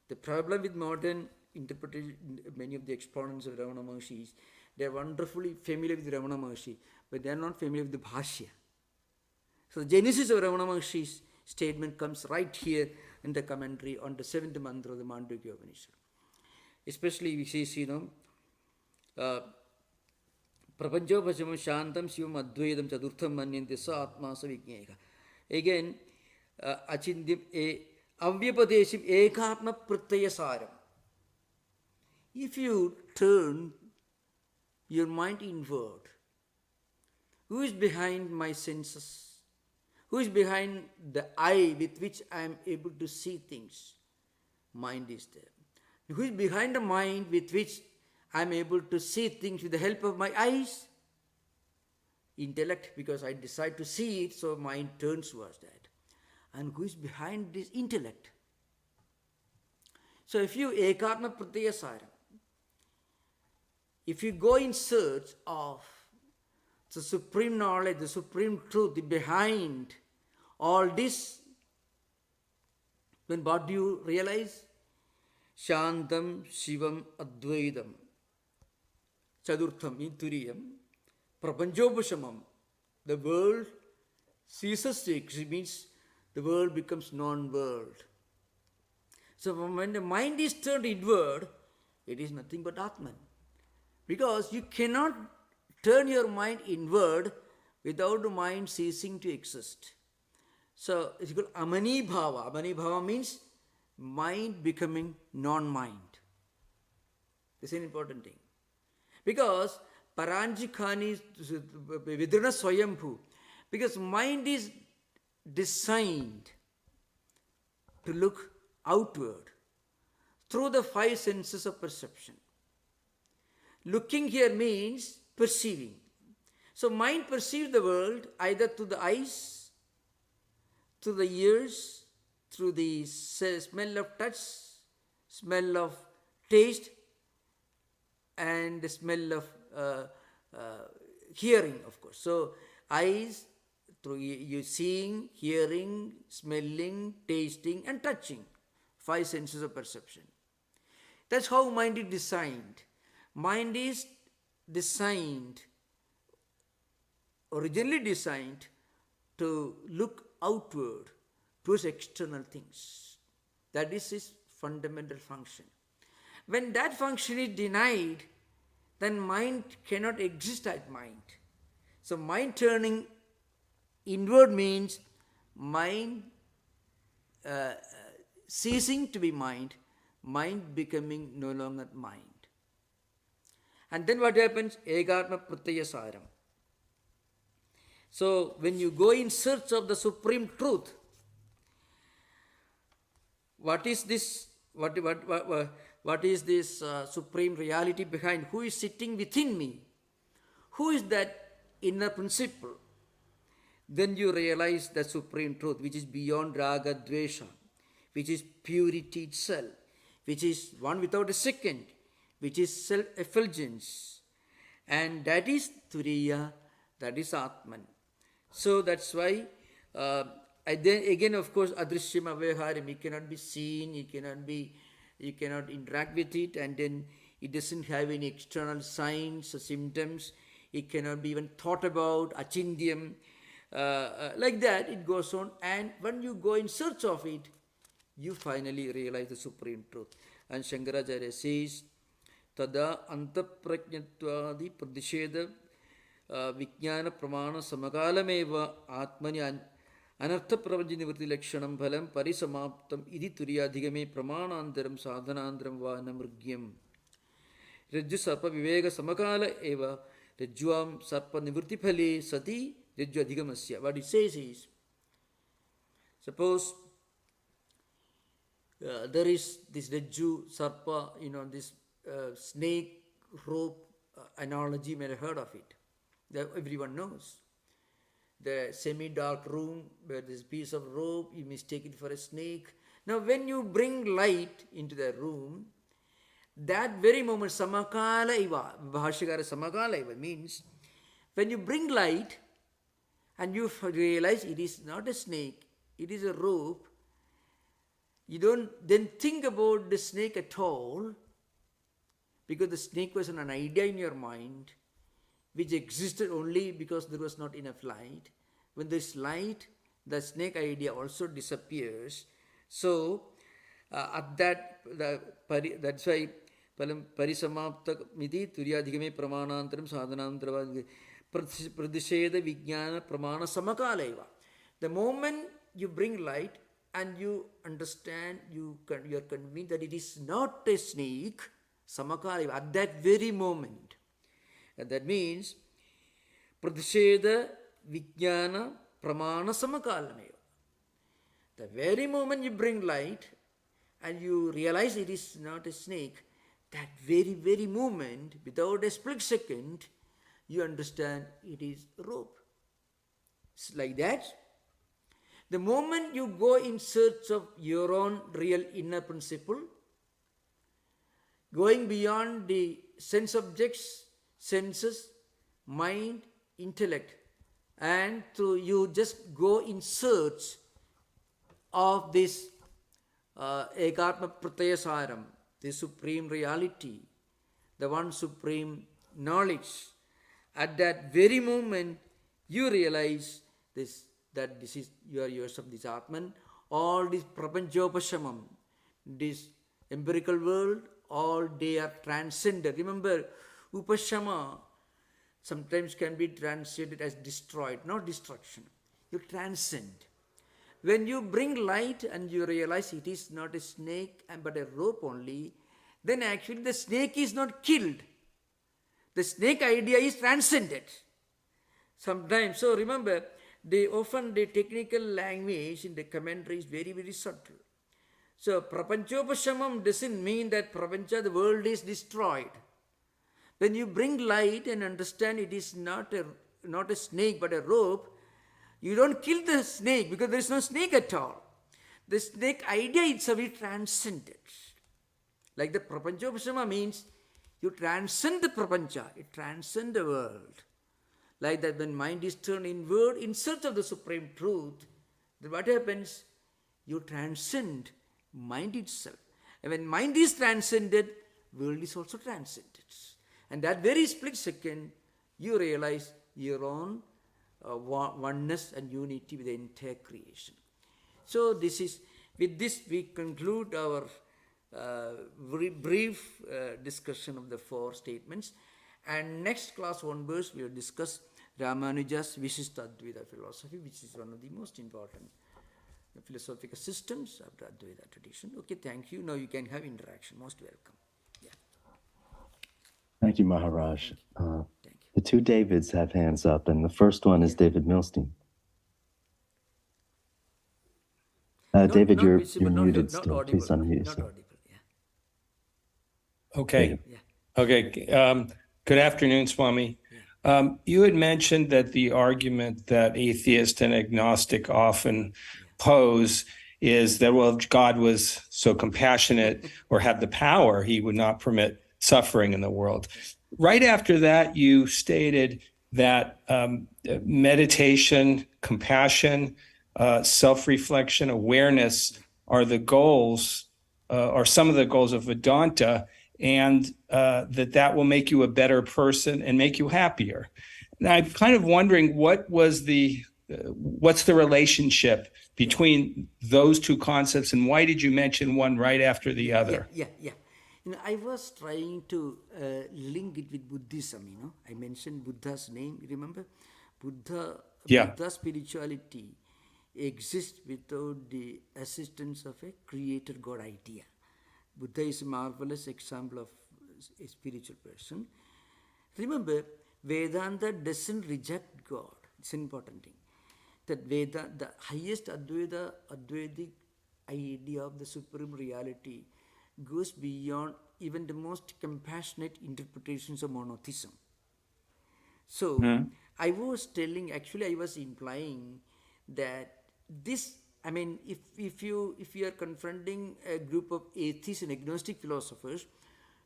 S1: The problem with modern interpretation, many of the exponents of Ramana Maharshi is They are wonderfully familiar with Ramana Maharshi, but they are not familiar with the Bhashya. So the genesis of Ramana Maharshi's statement comes right here in the commentary on the 7th mantra of the Mandukya Upanishad. Especially we see, Prapanchopachamam Shantam Shivam Advaitam Chadurtham Manyante Sa Atma Sa Vijneka. Again, Achindim Avyapadeshim Ekatma Pratyaya Saram. If you turn your mind inward, who is behind my senses? Who is behind the eye with which I am able to see things? Mind is there. Who is behind the mind with which I am able to see things with the help of my eyes? Intellect, because I decide to see it, so mind turns towards that. And who is behind this intellect? So if you ekatma pratyaya saram, if you go in search of the supreme knowledge, the supreme truth behind all this, then what do you realize? Shantam Shivam Advaitam Chadurtham Turiyam Prapanchopashamam. The world ceases to exist, means the world becomes non-world. So when the mind is turned inward, it is nothing but Atman. Because you cannot turn your mind inward without the mind ceasing to exist. So it's called Amani Bhava. Amani Bhava means mind becoming non-mind. This is an important thing. Because Paranjikani is Vidrana Swayambhu. Because mind is designed to look outward through the 5 senses of perception. Looking here means perceiving. So mind perceives the world either through the eyes, through the ears, through the smell of touch, smell of taste, and the smell of hearing, of course. So eyes, through you seeing, hearing, smelling, tasting, and touching. 5 senses of perception. That's how mind is designed. Mind is designed, originally designed, to look outward towards external things. That is its fundamental function. When that function is denied, then mind cannot exist as mind. So mind turning inward means mind ceasing to be mind, mind becoming no longer mind. And then what happens? Egatma pratyaya saram. So when you go in search of the supreme truth, what is this? What is this supreme reality behind? Who is sitting within me? Who is that inner principle? Then you realize the supreme truth, which is beyond raga dvesha, which is purity itself, which is one without a second, which is self-effulgence. And that is Turiya, that is Atman. So that's why, then again, of course, Adrishyam Avyaharam, it cannot be seen, you cannot interact with it, and then it doesn't have any external signs or symptoms, it cannot be even thought about, Achindyam, like that, it goes on. And when you go in search of it, you finally realize the supreme truth. And Shankaracharya says, Tada antaprajnatvadi pradisheda vijnana pramana samakalameva atmani anartha pravanji nivrti lakshanam phalam parisamaptam idi turiyadhigame pramanantaram sadhanantaram va namrugyam. Rajju sarpa vivega samakala eva rajjuam sarpa nivrti phale sati rajju adhigamasya. What it says is, suppose there is this rajju sarpa, this snake rope analogy, you may have heard of it. That everyone knows. The semi-dark room where there's a piece of rope, you mistake it for a snake. Now when you bring light into the room, that very moment, samakala iva, Bhashyakara samakala iva means, when you bring light and you realize it is not a snake, it is a rope, you don't then think about the snake at all, because the snake was an idea in your mind which existed only because there was not enough light. When there's light, the snake idea also disappears. So at that, that's why parisamapta miti turyadhigame pramanantaram sadhanantaram pradisheda vijnana pramana samakaleva. The moment you bring light and you understand, you are convinced that it is not a snake, samakaleva, at that very moment. And that means pradisheda vijnana pramana samakalameva. The very moment you bring light and you realize it is not a snake, that very moment, without a split second, you understand it is rope. It's like that. The moment you go in search of your own real inner principle, going beyond the sense objects, senses, mind, intellect, and you just go in search of this Ekatma Pratyasaram, the supreme reality, the one supreme knowledge. At that very moment, you realize that this is, you are yourself, this Atman. All this prapanchopashamam, this empirical world, all they are transcended. Remember, upashama sometimes can be translated as destroyed, not destruction. You transcend. When you bring light and you realize it is not a snake but a rope only, then actually the snake is not killed. The snake idea is transcended. Sometimes, so remember, often the technical language in the commentary is very subtle. So, prapanchopashamam doesn't mean that prapancha, the world, is destroyed. When you bring light and understand it is not a snake but a rope, you don't kill the snake because there is no snake at all. The snake idea itself is transcended. Like the prapanchopasama means you transcend the prapancha, it transcends the world. Like that, when mind is turned inward in search of the supreme truth, then what happens? You transcend mind itself. And when mind is transcended, world is also transcended. And that very split second, you realize your own oneness and unity with the entire creation. So with this we conclude our very brief discussion of the four statements. And next class onwards, we will discuss Ramanuja's Vishishta Advaita philosophy, which is one of the most important philosophical systems of the Advaita tradition. Okay, thank you. Now you can have interaction. Most welcome. Yeah.
S2: Thank you, Maharaj.
S1: Thank you.
S2: The two Davids have hands up, and the first one is David Milstein. David, you're muted still. Please unmute yourself.
S1: Not audible, yeah.
S4: Okay. Yeah. Okay. Good afternoon, Swami. You had mentioned that the argument that atheist and agnostic often pose is that, well, if God was so compassionate or had the power, he would not permit suffering in the world. Right after that, you stated that meditation, compassion, self-reflection, awareness are the goals, or some of the goals of Vedanta, and that will make you a better person and make you happier. And I'm kind of wondering what's the relationship between those two concepts, and why did you mention one right after the other?
S1: Yeah. I was trying to link it with Buddhism, I mentioned Buddha's name, remember? Buddha spirituality exists without the assistance of a creator God idea. Buddha is a marvelous example of a spiritual person. Remember, Vedanta doesn't reject God. It's an important thing. That the highest Advaitic idea of the supreme reality goes beyond even the most compassionate interpretations of monotheism. So, I was implying that this, if you are confronting a group of atheists and agnostic philosophers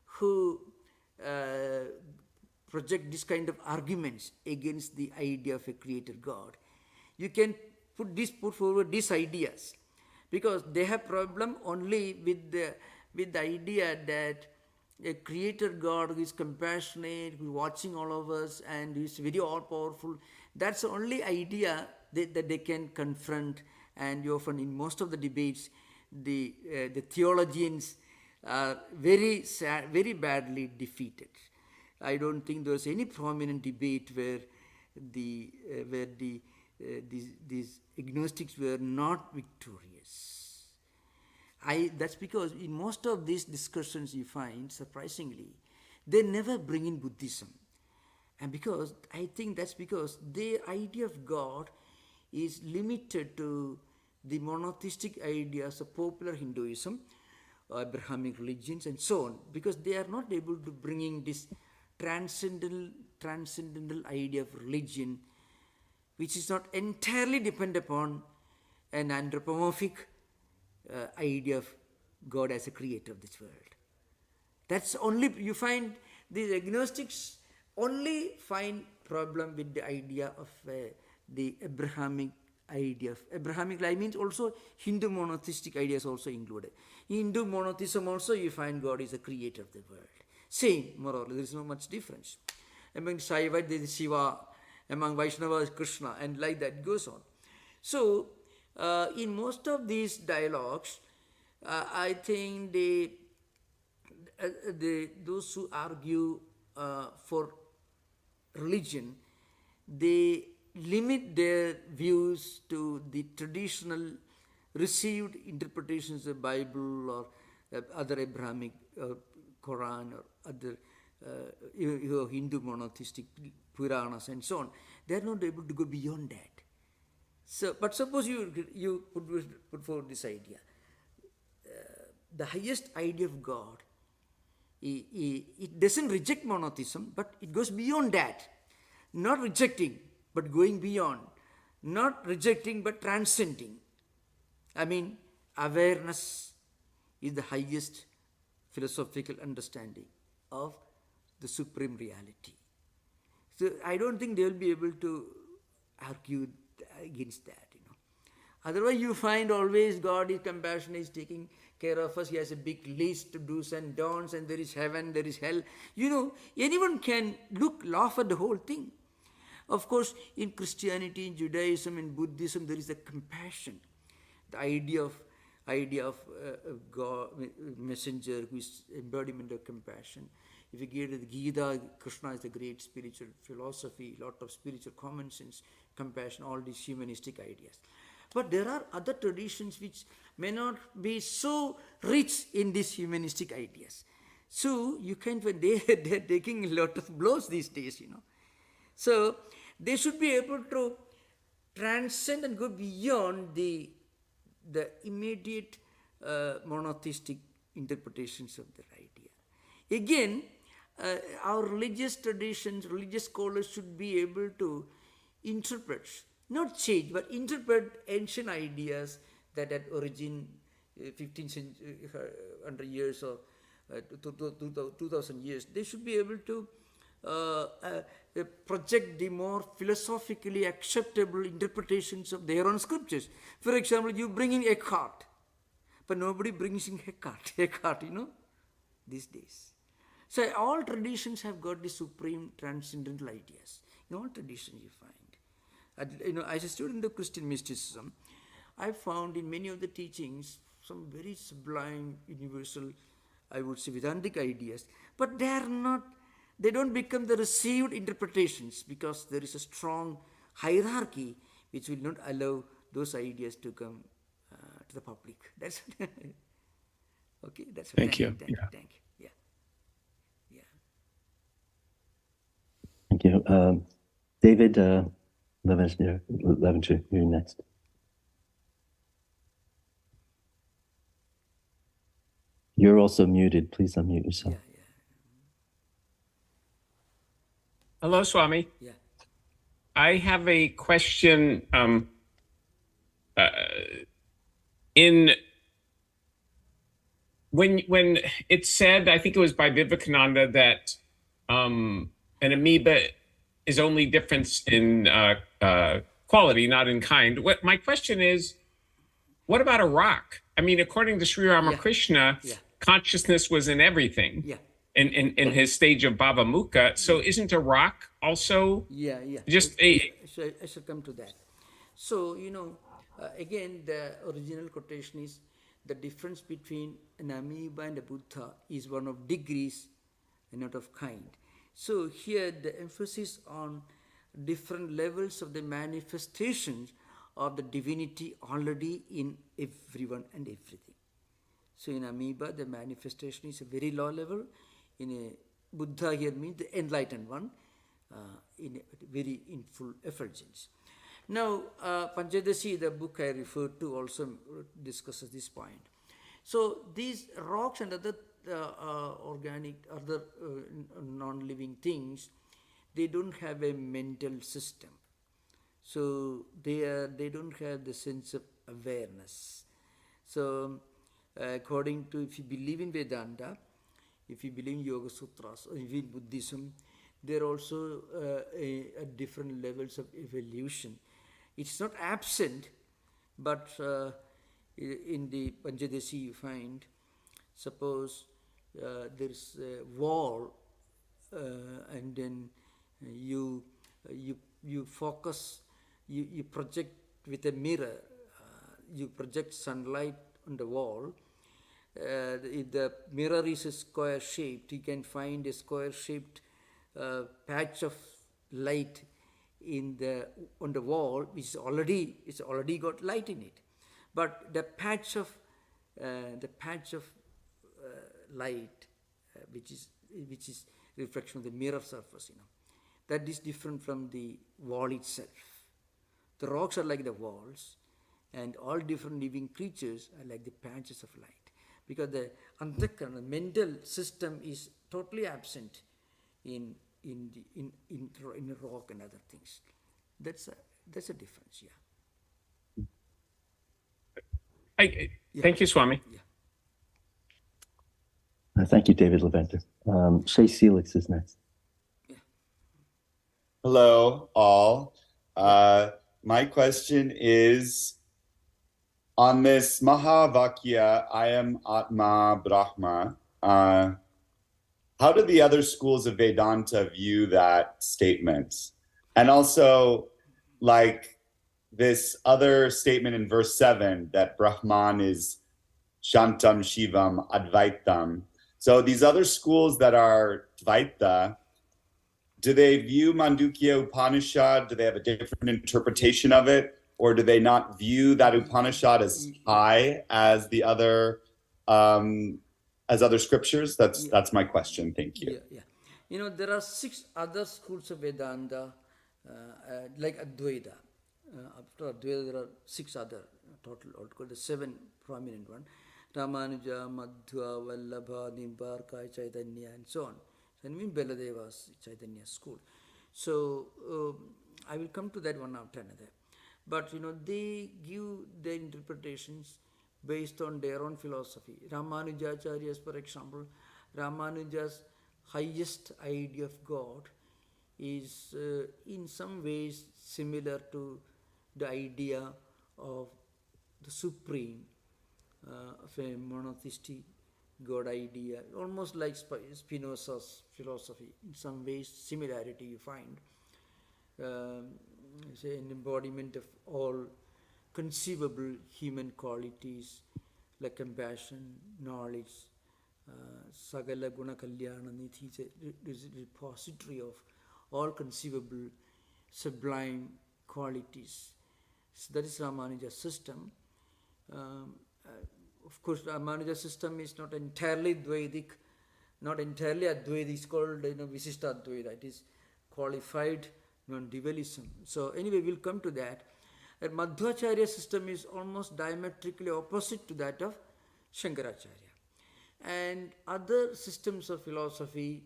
S1: who project this kind of arguments against the idea of a creator God, you can put forward these ideas, because they have problem only with the idea that a creator God who is compassionate, who is watching all of us, and who is very all powerful. That's the only idea that they can confront. And you often, in most of the debates, the theologians are very sad, very badly defeated. I don't think there was any prominent debate where these agnostics were not victorious. That's because in most of these discussions you find, surprisingly, they never bring in Buddhism. And because, I think that's because their idea of God is limited to the monotheistic ideas of popular Hinduism, Abrahamic religions and so on, because they are not able to bring in this transcendental idea of religion, which is not entirely dependent upon an anthropomorphic idea of God as a creator of this world. That's only, you find these agnostics only find problem with the idea of the Abrahamic idea. Abrahamic life means also Hindu monotheistic ideas also included. In Hindu monotheism also you find God is the creator of the world. Same, more or less, there is no much difference. Among Shaivite there is Shiva, among Vaishnava is Krishna, and like that goes on. So, in most of these dialogues, I think those who argue for religion, they limit their views to the traditional received interpretations of Bible or other Abrahamic Quran or other Hindu monotheistic Puranas and so on. They are not able to go beyond that. So, but suppose you put forward this idea. The highest idea of God, it doesn't reject monotheism, but it goes beyond that. Not rejecting, but going beyond. Not rejecting, but transcending. I mean, awareness is the highest philosophical understanding of the supreme reality. So I don't think they will be able to argue against that, Otherwise you find always God is compassionate, is taking care of us. He has a big list of do's and don'ts, and there is heaven, there is hell. Anyone can laugh at the whole thing. Of course, in Christianity, in Judaism, in Buddhism, there is a compassion. The idea of God, messenger who is embodiment of compassion. If you get to the Gita, Krishna is a great spiritual philosophy, lot of spiritual common sense, compassion, all these humanistic ideas. But there are other traditions which may not be so rich in these humanistic ideas. So you can find they're taking a lot of blows these days, So they should be able to transcend and go beyond the immediate monotheistic interpretations of their idea. Again, our religious traditions, religious scholars should be able to interpret, not change, but interpret ancient ideas that had origin 1,500 years or 2,000 years. They should be able to project the more philosophically acceptable interpretations of their own scriptures. For example, you bring in Eckhart, but nobody brings in Eckhart, these days. So all traditions have got the supreme transcendental ideas. In all traditions you find. As a student of Christian mysticism, I found in many of the teachings some very sublime, universal, I would say Vedantic ideas, but they don't become the received interpretations because there is a strong hierarchy which will not allow those ideas to come to the public. That's okay. That's
S4: Thank you.
S1: Thank you. Yeah.
S2: Thank you. David Leventure, you're next. You're also muted. Please unmute yourself.
S5: Hello, Swami.
S1: Yeah.
S5: I have a question. When it said, I think it was by Vivekananda, that an amoeba is only difference in quality, not in kind. My question is, what about a rock? I mean, according to Sri Ramakrishna, consciousness was in everything.
S1: Yeah.
S5: in his stage of Bhavamukha. So isn't a rock also
S1: Yeah, yeah.
S5: just a
S1: I shall come to that. So, again, the original quotation is the difference between an amoeba and a Buddha is one of degrees and not of kind. So, here the emphasis on different levels of the manifestations of the divinity already in everyone and everything. So, in amoeba, the manifestation is a very low level. In a Buddha, here means the enlightened one, in full effulgence. Now, Panchadasi, the book I referred to, also discusses this point. So, these rocks and other non-living things, they don't have a mental system. So, they don't have the sense of awareness. So, according to, if you believe in Vedanta, if you believe in Yoga Sutras, or even Buddhism, there are also at different levels of evolution. It's not absent, but in the Panchadasi you find, suppose there's a wall, and then you focus, you project with a mirror, you project sunlight on the wall. If the mirror is a square shaped, you can find a square shaped patch of light on the wall, which is already got light in it. But the patch of light, which is reflection of the mirror surface, that is different from the wall itself. The rocks are like the walls, and all different living creatures are like the patches of light. Because the antakarana, the mental system, is totally absent in a rock and other things. That's a difference, yeah.
S5: Thank you, Swami.
S1: Yeah.
S2: Thank you, David Leventer. Shay Felix is next.
S1: Yeah.
S6: Hello, all. My question is, on this Mahavakya, I am Atma Brahma, how do the other schools of Vedanta view that statement? And also, like this other statement in verse 7, that Brahman is Shantam Shivam Advaitam. So these other schools that are Dvaita, do they view Mandukya Upanishad? Do they have a different interpretation of it? Or do they not view that Upanishad as high as the other scriptures? That's my question. Thank you.
S1: Yeah. There are 6 other schools of Vedanta, like Advaita. After Advaita, there are 6 other total, altogether the 7 prominent one: Ramanuja, Madhva, Vallabha, Nimbarka, Chaitanya, and so on. So, I mean Baladeva's Chaitanya school. So I will come to that one after another. But they give their interpretations based on their own philosophy. Ramanujacharyas, for example, Ramanuja's highest idea of God is in some ways similar to the idea of the supreme, of a monotheistic God idea, almost like Spinoza's philosophy. In some ways, similarity you find. Say an embodiment of all conceivable human qualities like compassion, knowledge, Sagala Guna Kalyana Nidhi is a repository of all conceivable sublime qualities. So that is Ramanuja's system. Of course, Ramanuja's system is not entirely Dvaitic, not entirely Advaita. It's called Visishta Advaita. It is qualified non-dualism. So anyway, we'll come to that. Madhvacharya system is almost diametrically opposite to that of Shankaracharya. And other systems of philosophy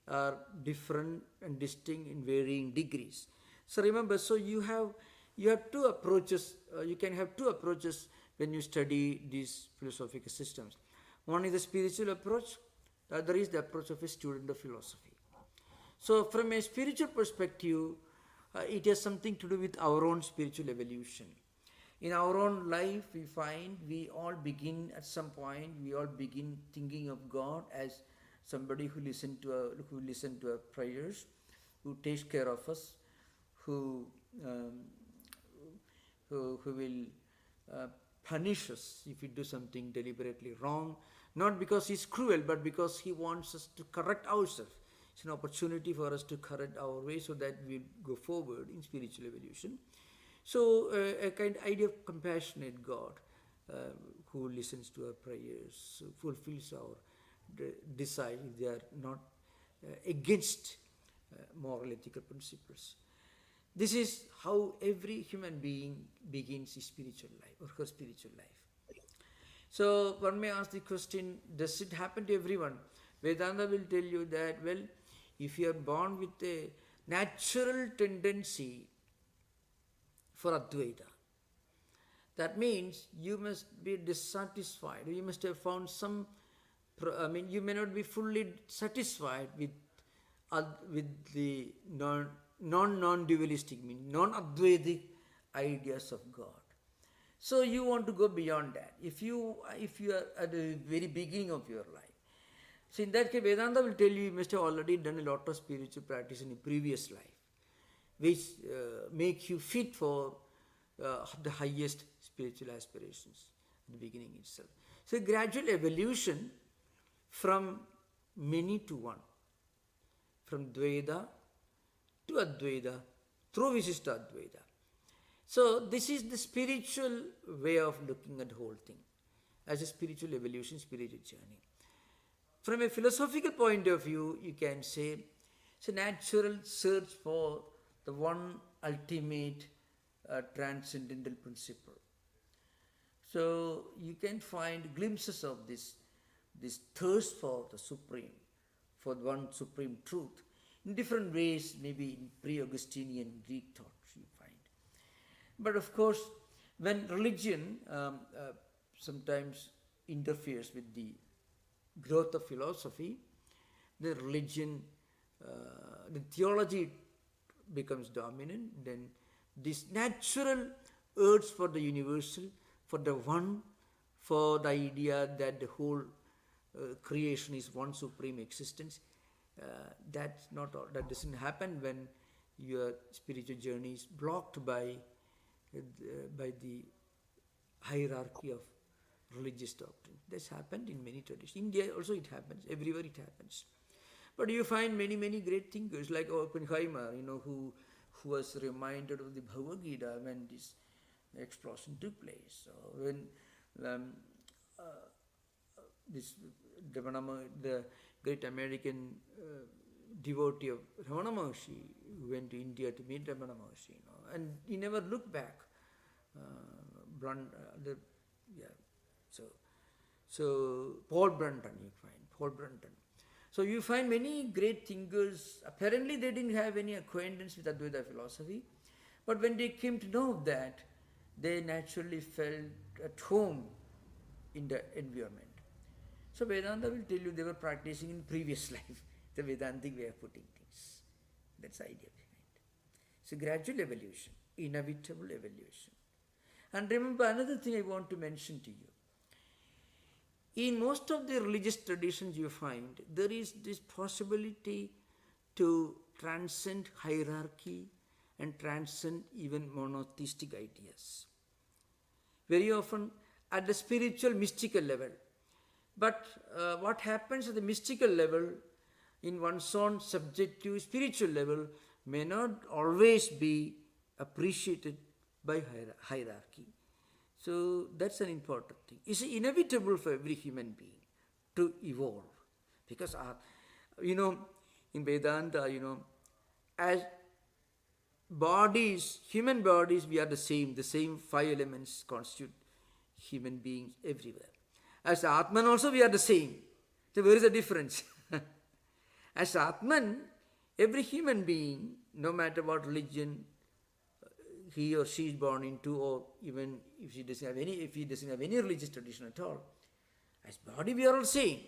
S1: are different and distinct in varying degrees. So remember, so you have 2 approaches. You can have 2 approaches when you study these philosophical systems. One is the spiritual approach. The other is the approach of a student of philosophy. So from a spiritual perspective, it has something to do with our own spiritual evolution. In our own life, we find we all begin at some point, we all begin thinking of God as somebody who listen to our prayers, who takes care of us, who will punish us if we do something deliberately wrong, not because he's cruel, but because he wants us to correct ourselves. It's an opportunity for us to correct our way so that we'll go forward in spiritual evolution. So a kind of idea of compassionate God who listens to our prayers, fulfills our desire if they are not against moral ethical principles. This is how every human being begins his spiritual life or her spiritual life. So one may ask the question, does it happen to everyone? Vedanta will tell you that, well, if you are born with a natural tendency for Advaita, that means you must be dissatisfied. You must have found you may not be fully satisfied with the non-dualistic, non-Advaitic ideas of God. So you want to go beyond that. If you are at the very beginning of your life, so in that case, Vedanta will tell you must have already done a lot of spiritual practice in a previous life, which make you fit for the highest spiritual aspirations at the beginning itself. So gradual evolution from many to one, from Dvaita to Advaita through Visishta Advaita. So this is the spiritual way of looking at the whole thing as a spiritual evolution, spiritual journey. From a philosophical point of view, you can say it's a natural search for the one ultimate transcendental principle. So you can find glimpses of this thirst for the supreme, for one supreme truth, in different ways, maybe in pre-Augustinian Greek thoughts you find. But of course, when religion sometimes interferes with the growth of philosophy, the religion, the theology becomes dominant, then this natural urge for the universal, for the one, for the idea that the whole creation is one supreme existence, that doesn't happen when your spiritual journey is blocked by the hierarchy of religious doctrine. This happened in many traditions. India also it happens, everywhere it happens. But you find many great thinkers like Oppenheimer, who was reminded of the Bhagavad Gita when this explosion took place. Or when the great American devotee of Ramana Maharshi went to India to meet Ramana Maharshi, and he never looked back. So Paul Brunton, you find Paul Brunton. So you find many great thinkers. Apparently they didn't have any acquaintance with Advaita philosophy, but when they came to know that, they naturally felt at home in the environment. So Vedanta will tell you they were practicing in previous life, the Vedantic way of putting things. That's the idea behind. It's a gradual evolution, inevitable evolution. And remember another thing I want to mention to you. In most of the religious traditions you find, there is this possibility to transcend hierarchy and transcend even monotheistic ideas. Very often at the spiritual, mystical level. But what happens at the mystical level, in one's own subjective spiritual level, may not always be appreciated by hierarchy. So that's an important thing. It's inevitable for every human being to evolve. Because, in Vedanta, as bodies, human bodies, we are the same 5 elements constitute human beings everywhere. As Atman also we are the same. So where is the difference? As Atman, every human being, no matter what religion he or she is born into, or even if he doesn't have any religious tradition at all, as body we are all same.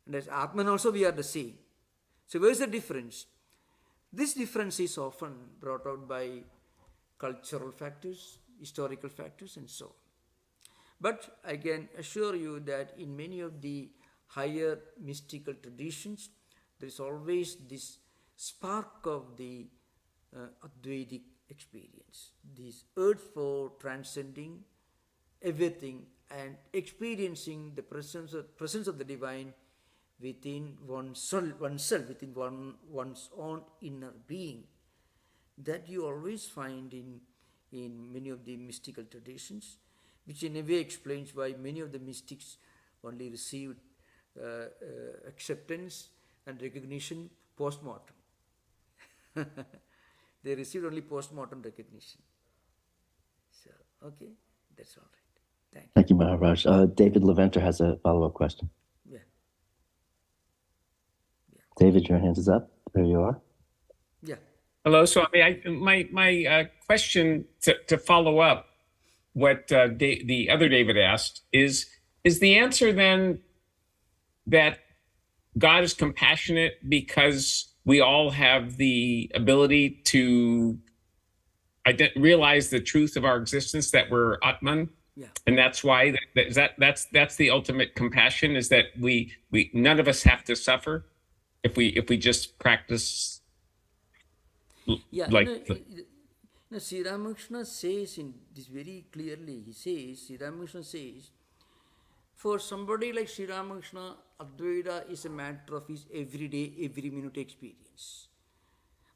S1: And as Atman also we are the same. So where is the difference? This difference is often brought out by cultural factors, historical factors, and so on. But I can assure you that in many of the higher mystical traditions, there is always this spark of the Advaitic experience, this urge for transcending everything and experiencing the presence of the divine within oneself, within one's own inner being, that you always find in many of the mystical traditions, which in a way explains why many of the mystics only received acceptance and recognition post-mortem. They received only post-mortem recognition. So, okay, that's all right. Thank you.
S2: Thank you, Maharaj. David Leventer has a follow-up question.
S1: Yeah.
S2: David, your hand is up. There you are.
S1: Yeah.
S5: Hello, Swami. My question to follow up what the other David asked is the answer then that God is compassionate because we all have the ability to realize the truth of our existence, that we're Atman,
S1: Yeah.
S5: and that's why that's the ultimate compassion, is that we none of us have to suffer if we just practice.
S1: Yeah,
S5: like
S1: Sri Ramakrishna says in this very clearly, Sri Ramakrishna says, for somebody like Sri Ramakrishna, Advaita is a matter of his everyday, every minute experience.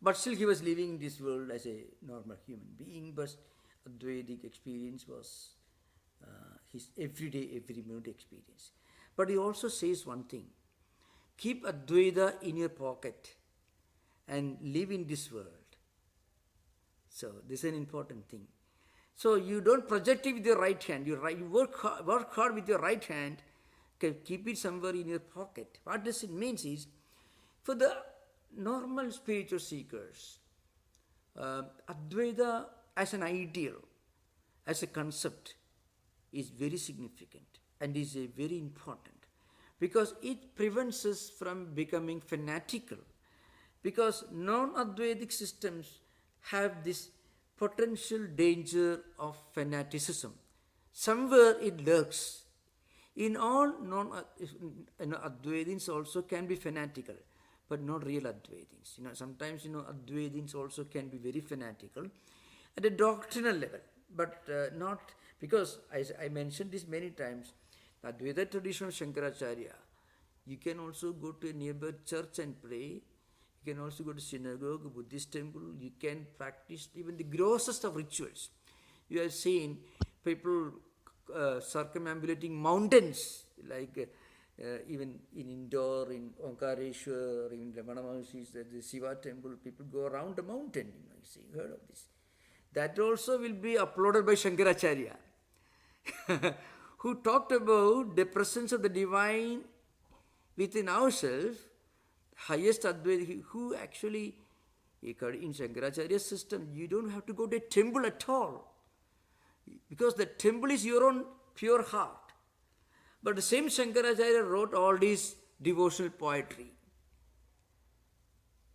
S1: But still he was living in this world as a normal human being, but Advaitic experience was his everyday, every minute experience. But he also says one thing, keep Advaita in your pocket and live in this world. So this is an important thing. So you don't project it with your right hand. You work hard with your right hand, keep it somewhere in your pocket. What does it mean is, for the normal spiritual seekers, Advaita as an ideal, as a concept, is very significant and is very important, because it prevents us from becoming fanatical, because non-Advaitic systems have this potential danger of fanaticism. Somewhere it lurks. In all Advaitins also can be fanatical, but not real Advaitins. Sometimes Advaitins also can be very fanatical at a doctrinal level, but not, because as I mentioned this many times, the Advaita tradition of Shankaracharya, you can also go to a nearby church and pray. You can also go to synagogue, Buddhist temple. You can practice even the grossest of rituals. You have seen people circumambulating mountains, like even in Indore, in Omkareshwar, in Ramana Maharshi's, the Shiva temple, people go around the mountain. You heard of this. That also will be uploaded by Shankaracharya, who talked about the presence of the divine within ourselves. Highest Advaita, who actually, in Shankaracharya's system, you don't have to go to a temple at all, because the temple is your own pure heart. But the same Shankaracharya wrote all this devotional poetry.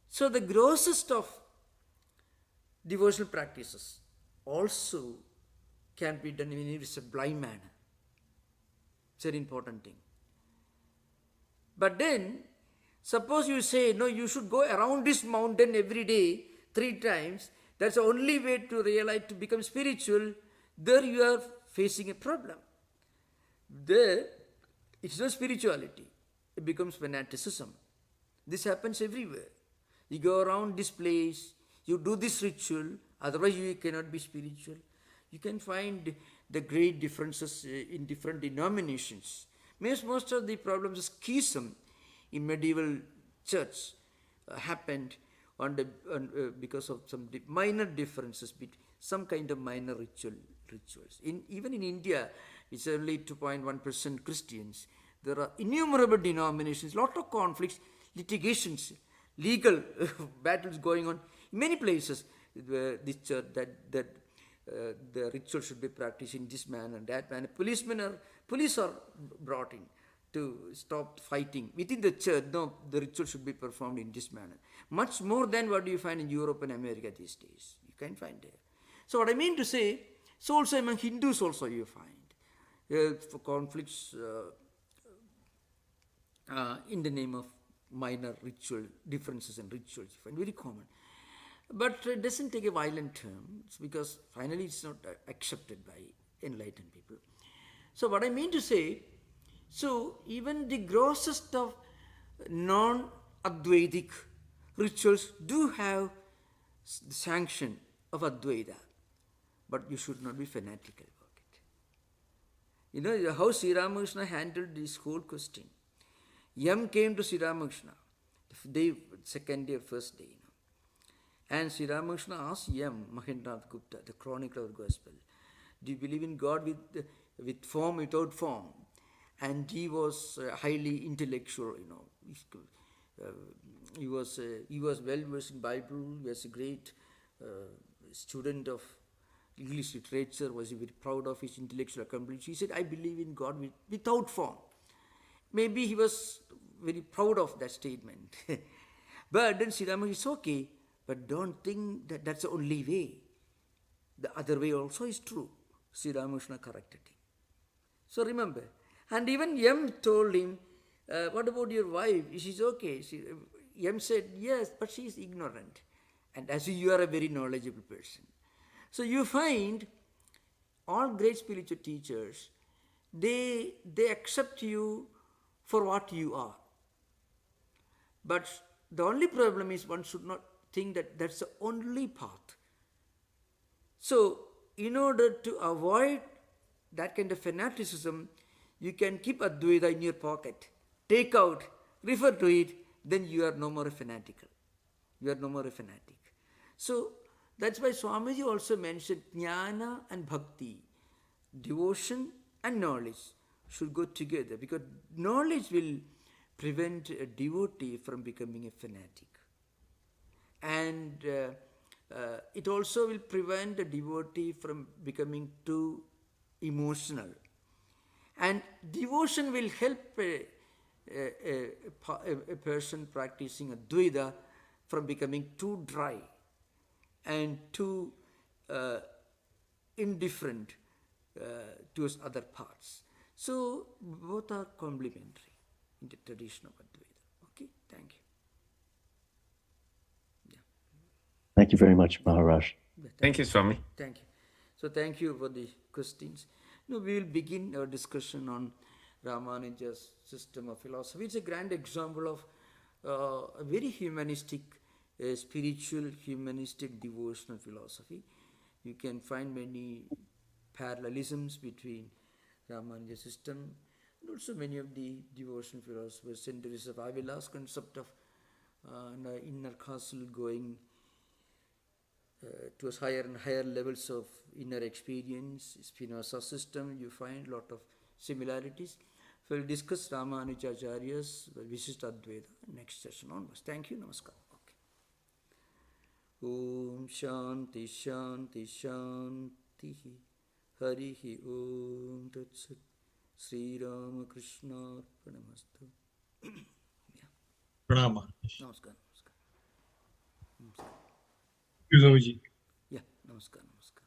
S1: So the grossest of devotional practices also can be done in a sublime manner. It's an important thing. But then, suppose you say, no, you should go around this mountain every day, 3 times. That's the only way to realize, to become spiritual. There you are facing a problem. There, it's not spirituality. It becomes fanaticism. This happens everywhere. You go around this place, you do this ritual, otherwise you cannot be spiritual. You can find the great differences in different denominations. Most of the problems of schism in medieval church happened because of some minor differences between some kind of minor rituals. Even in India, it's only 2.1% Christians. There are innumerable denominations, lot of conflicts, litigations, legal battles going on in many places. This church, that the ritual should be practiced in this manner, that manner. Police are brought in to stop fighting. Within the church, no, the ritual should be performed in this manner. Much more than what you find in Europe and America these days. You can find there. So what I mean to say, so also among Hindus also you find for conflicts in the name of minor ritual differences and rituals, you find very common. But it doesn't take a violent term, because finally it's not accepted by enlightened people. So what I mean to say, so even the grossest of non-Advaitic rituals do have the sanction of Advaita, but you should not be fanatical about it. You know how Sri Ramakrishna handled this whole question. Yam came to Sri Ramakrishna, the second day or first day, and Sri Ramakrishna asked Yam, Mahendranath Gupta, the chronicler of the Gospel, do you believe in God with form, without form? And he was highly intellectual, he was well versed in Bible. He was a great student of English literature. Was very proud of his intellectual accomplishments. He said, "I believe in God without form." Maybe he was very proud of that statement. But then Sri Rama is okay, but don't think that that's the only way. The other way also is true. Sri Ramakrishna corrected him. So remember, and even Yam told him, what about your wife? She's okay. Yam said, yes, but she is ignorant. And as you are a very knowledgeable person. So you find all great spiritual teachers, they accept you for what you are. But the only problem is one should not think that that's the only path. So in order to avoid that kind of fanaticism, you can keep Advaita in your pocket, take out, refer to it, then you are no more a fanatical. You are no more a fanatic. So that's why Swamiji also mentioned jnana and bhakti, devotion and knowledge should go together, because knowledge will prevent a devotee from becoming a fanatic. And it also will prevent a devotee from becoming too emotional. And devotion will help a person practicing Advaita from becoming too dry and too indifferent towards other parts. So both are complementary in the tradition of Advaita. Okay, thank you.
S2: Thank you very much, Maharaj.
S5: Thank you, Swami.
S1: Thank you. So thank you for the questions. Now we will begin our discussion on Ramanuja's system of philosophy. It's a grand example of a very humanistic, spiritual, humanistic, devotional philosophy. You can find many parallelisms between Ramanuja's system and also many of the devotional philosophers. And there is a Vavilas concept of inner castle going towards higher and higher levels of inner experience. Spinoza system, you find a lot of similarities. So we'll discuss Ramanujacharya's Visishta Advaita next session onwards. Thank you. Namaskar. Okay. Om Shanti Shanti Shanti Harihi Om Tat Sat Sri Ramakrishna Arpanamastu.
S7: Pranama.
S1: Namaskar. Namaskar.
S7: Thank you, Swamiji.
S1: Yeah, namaskar, namaskar.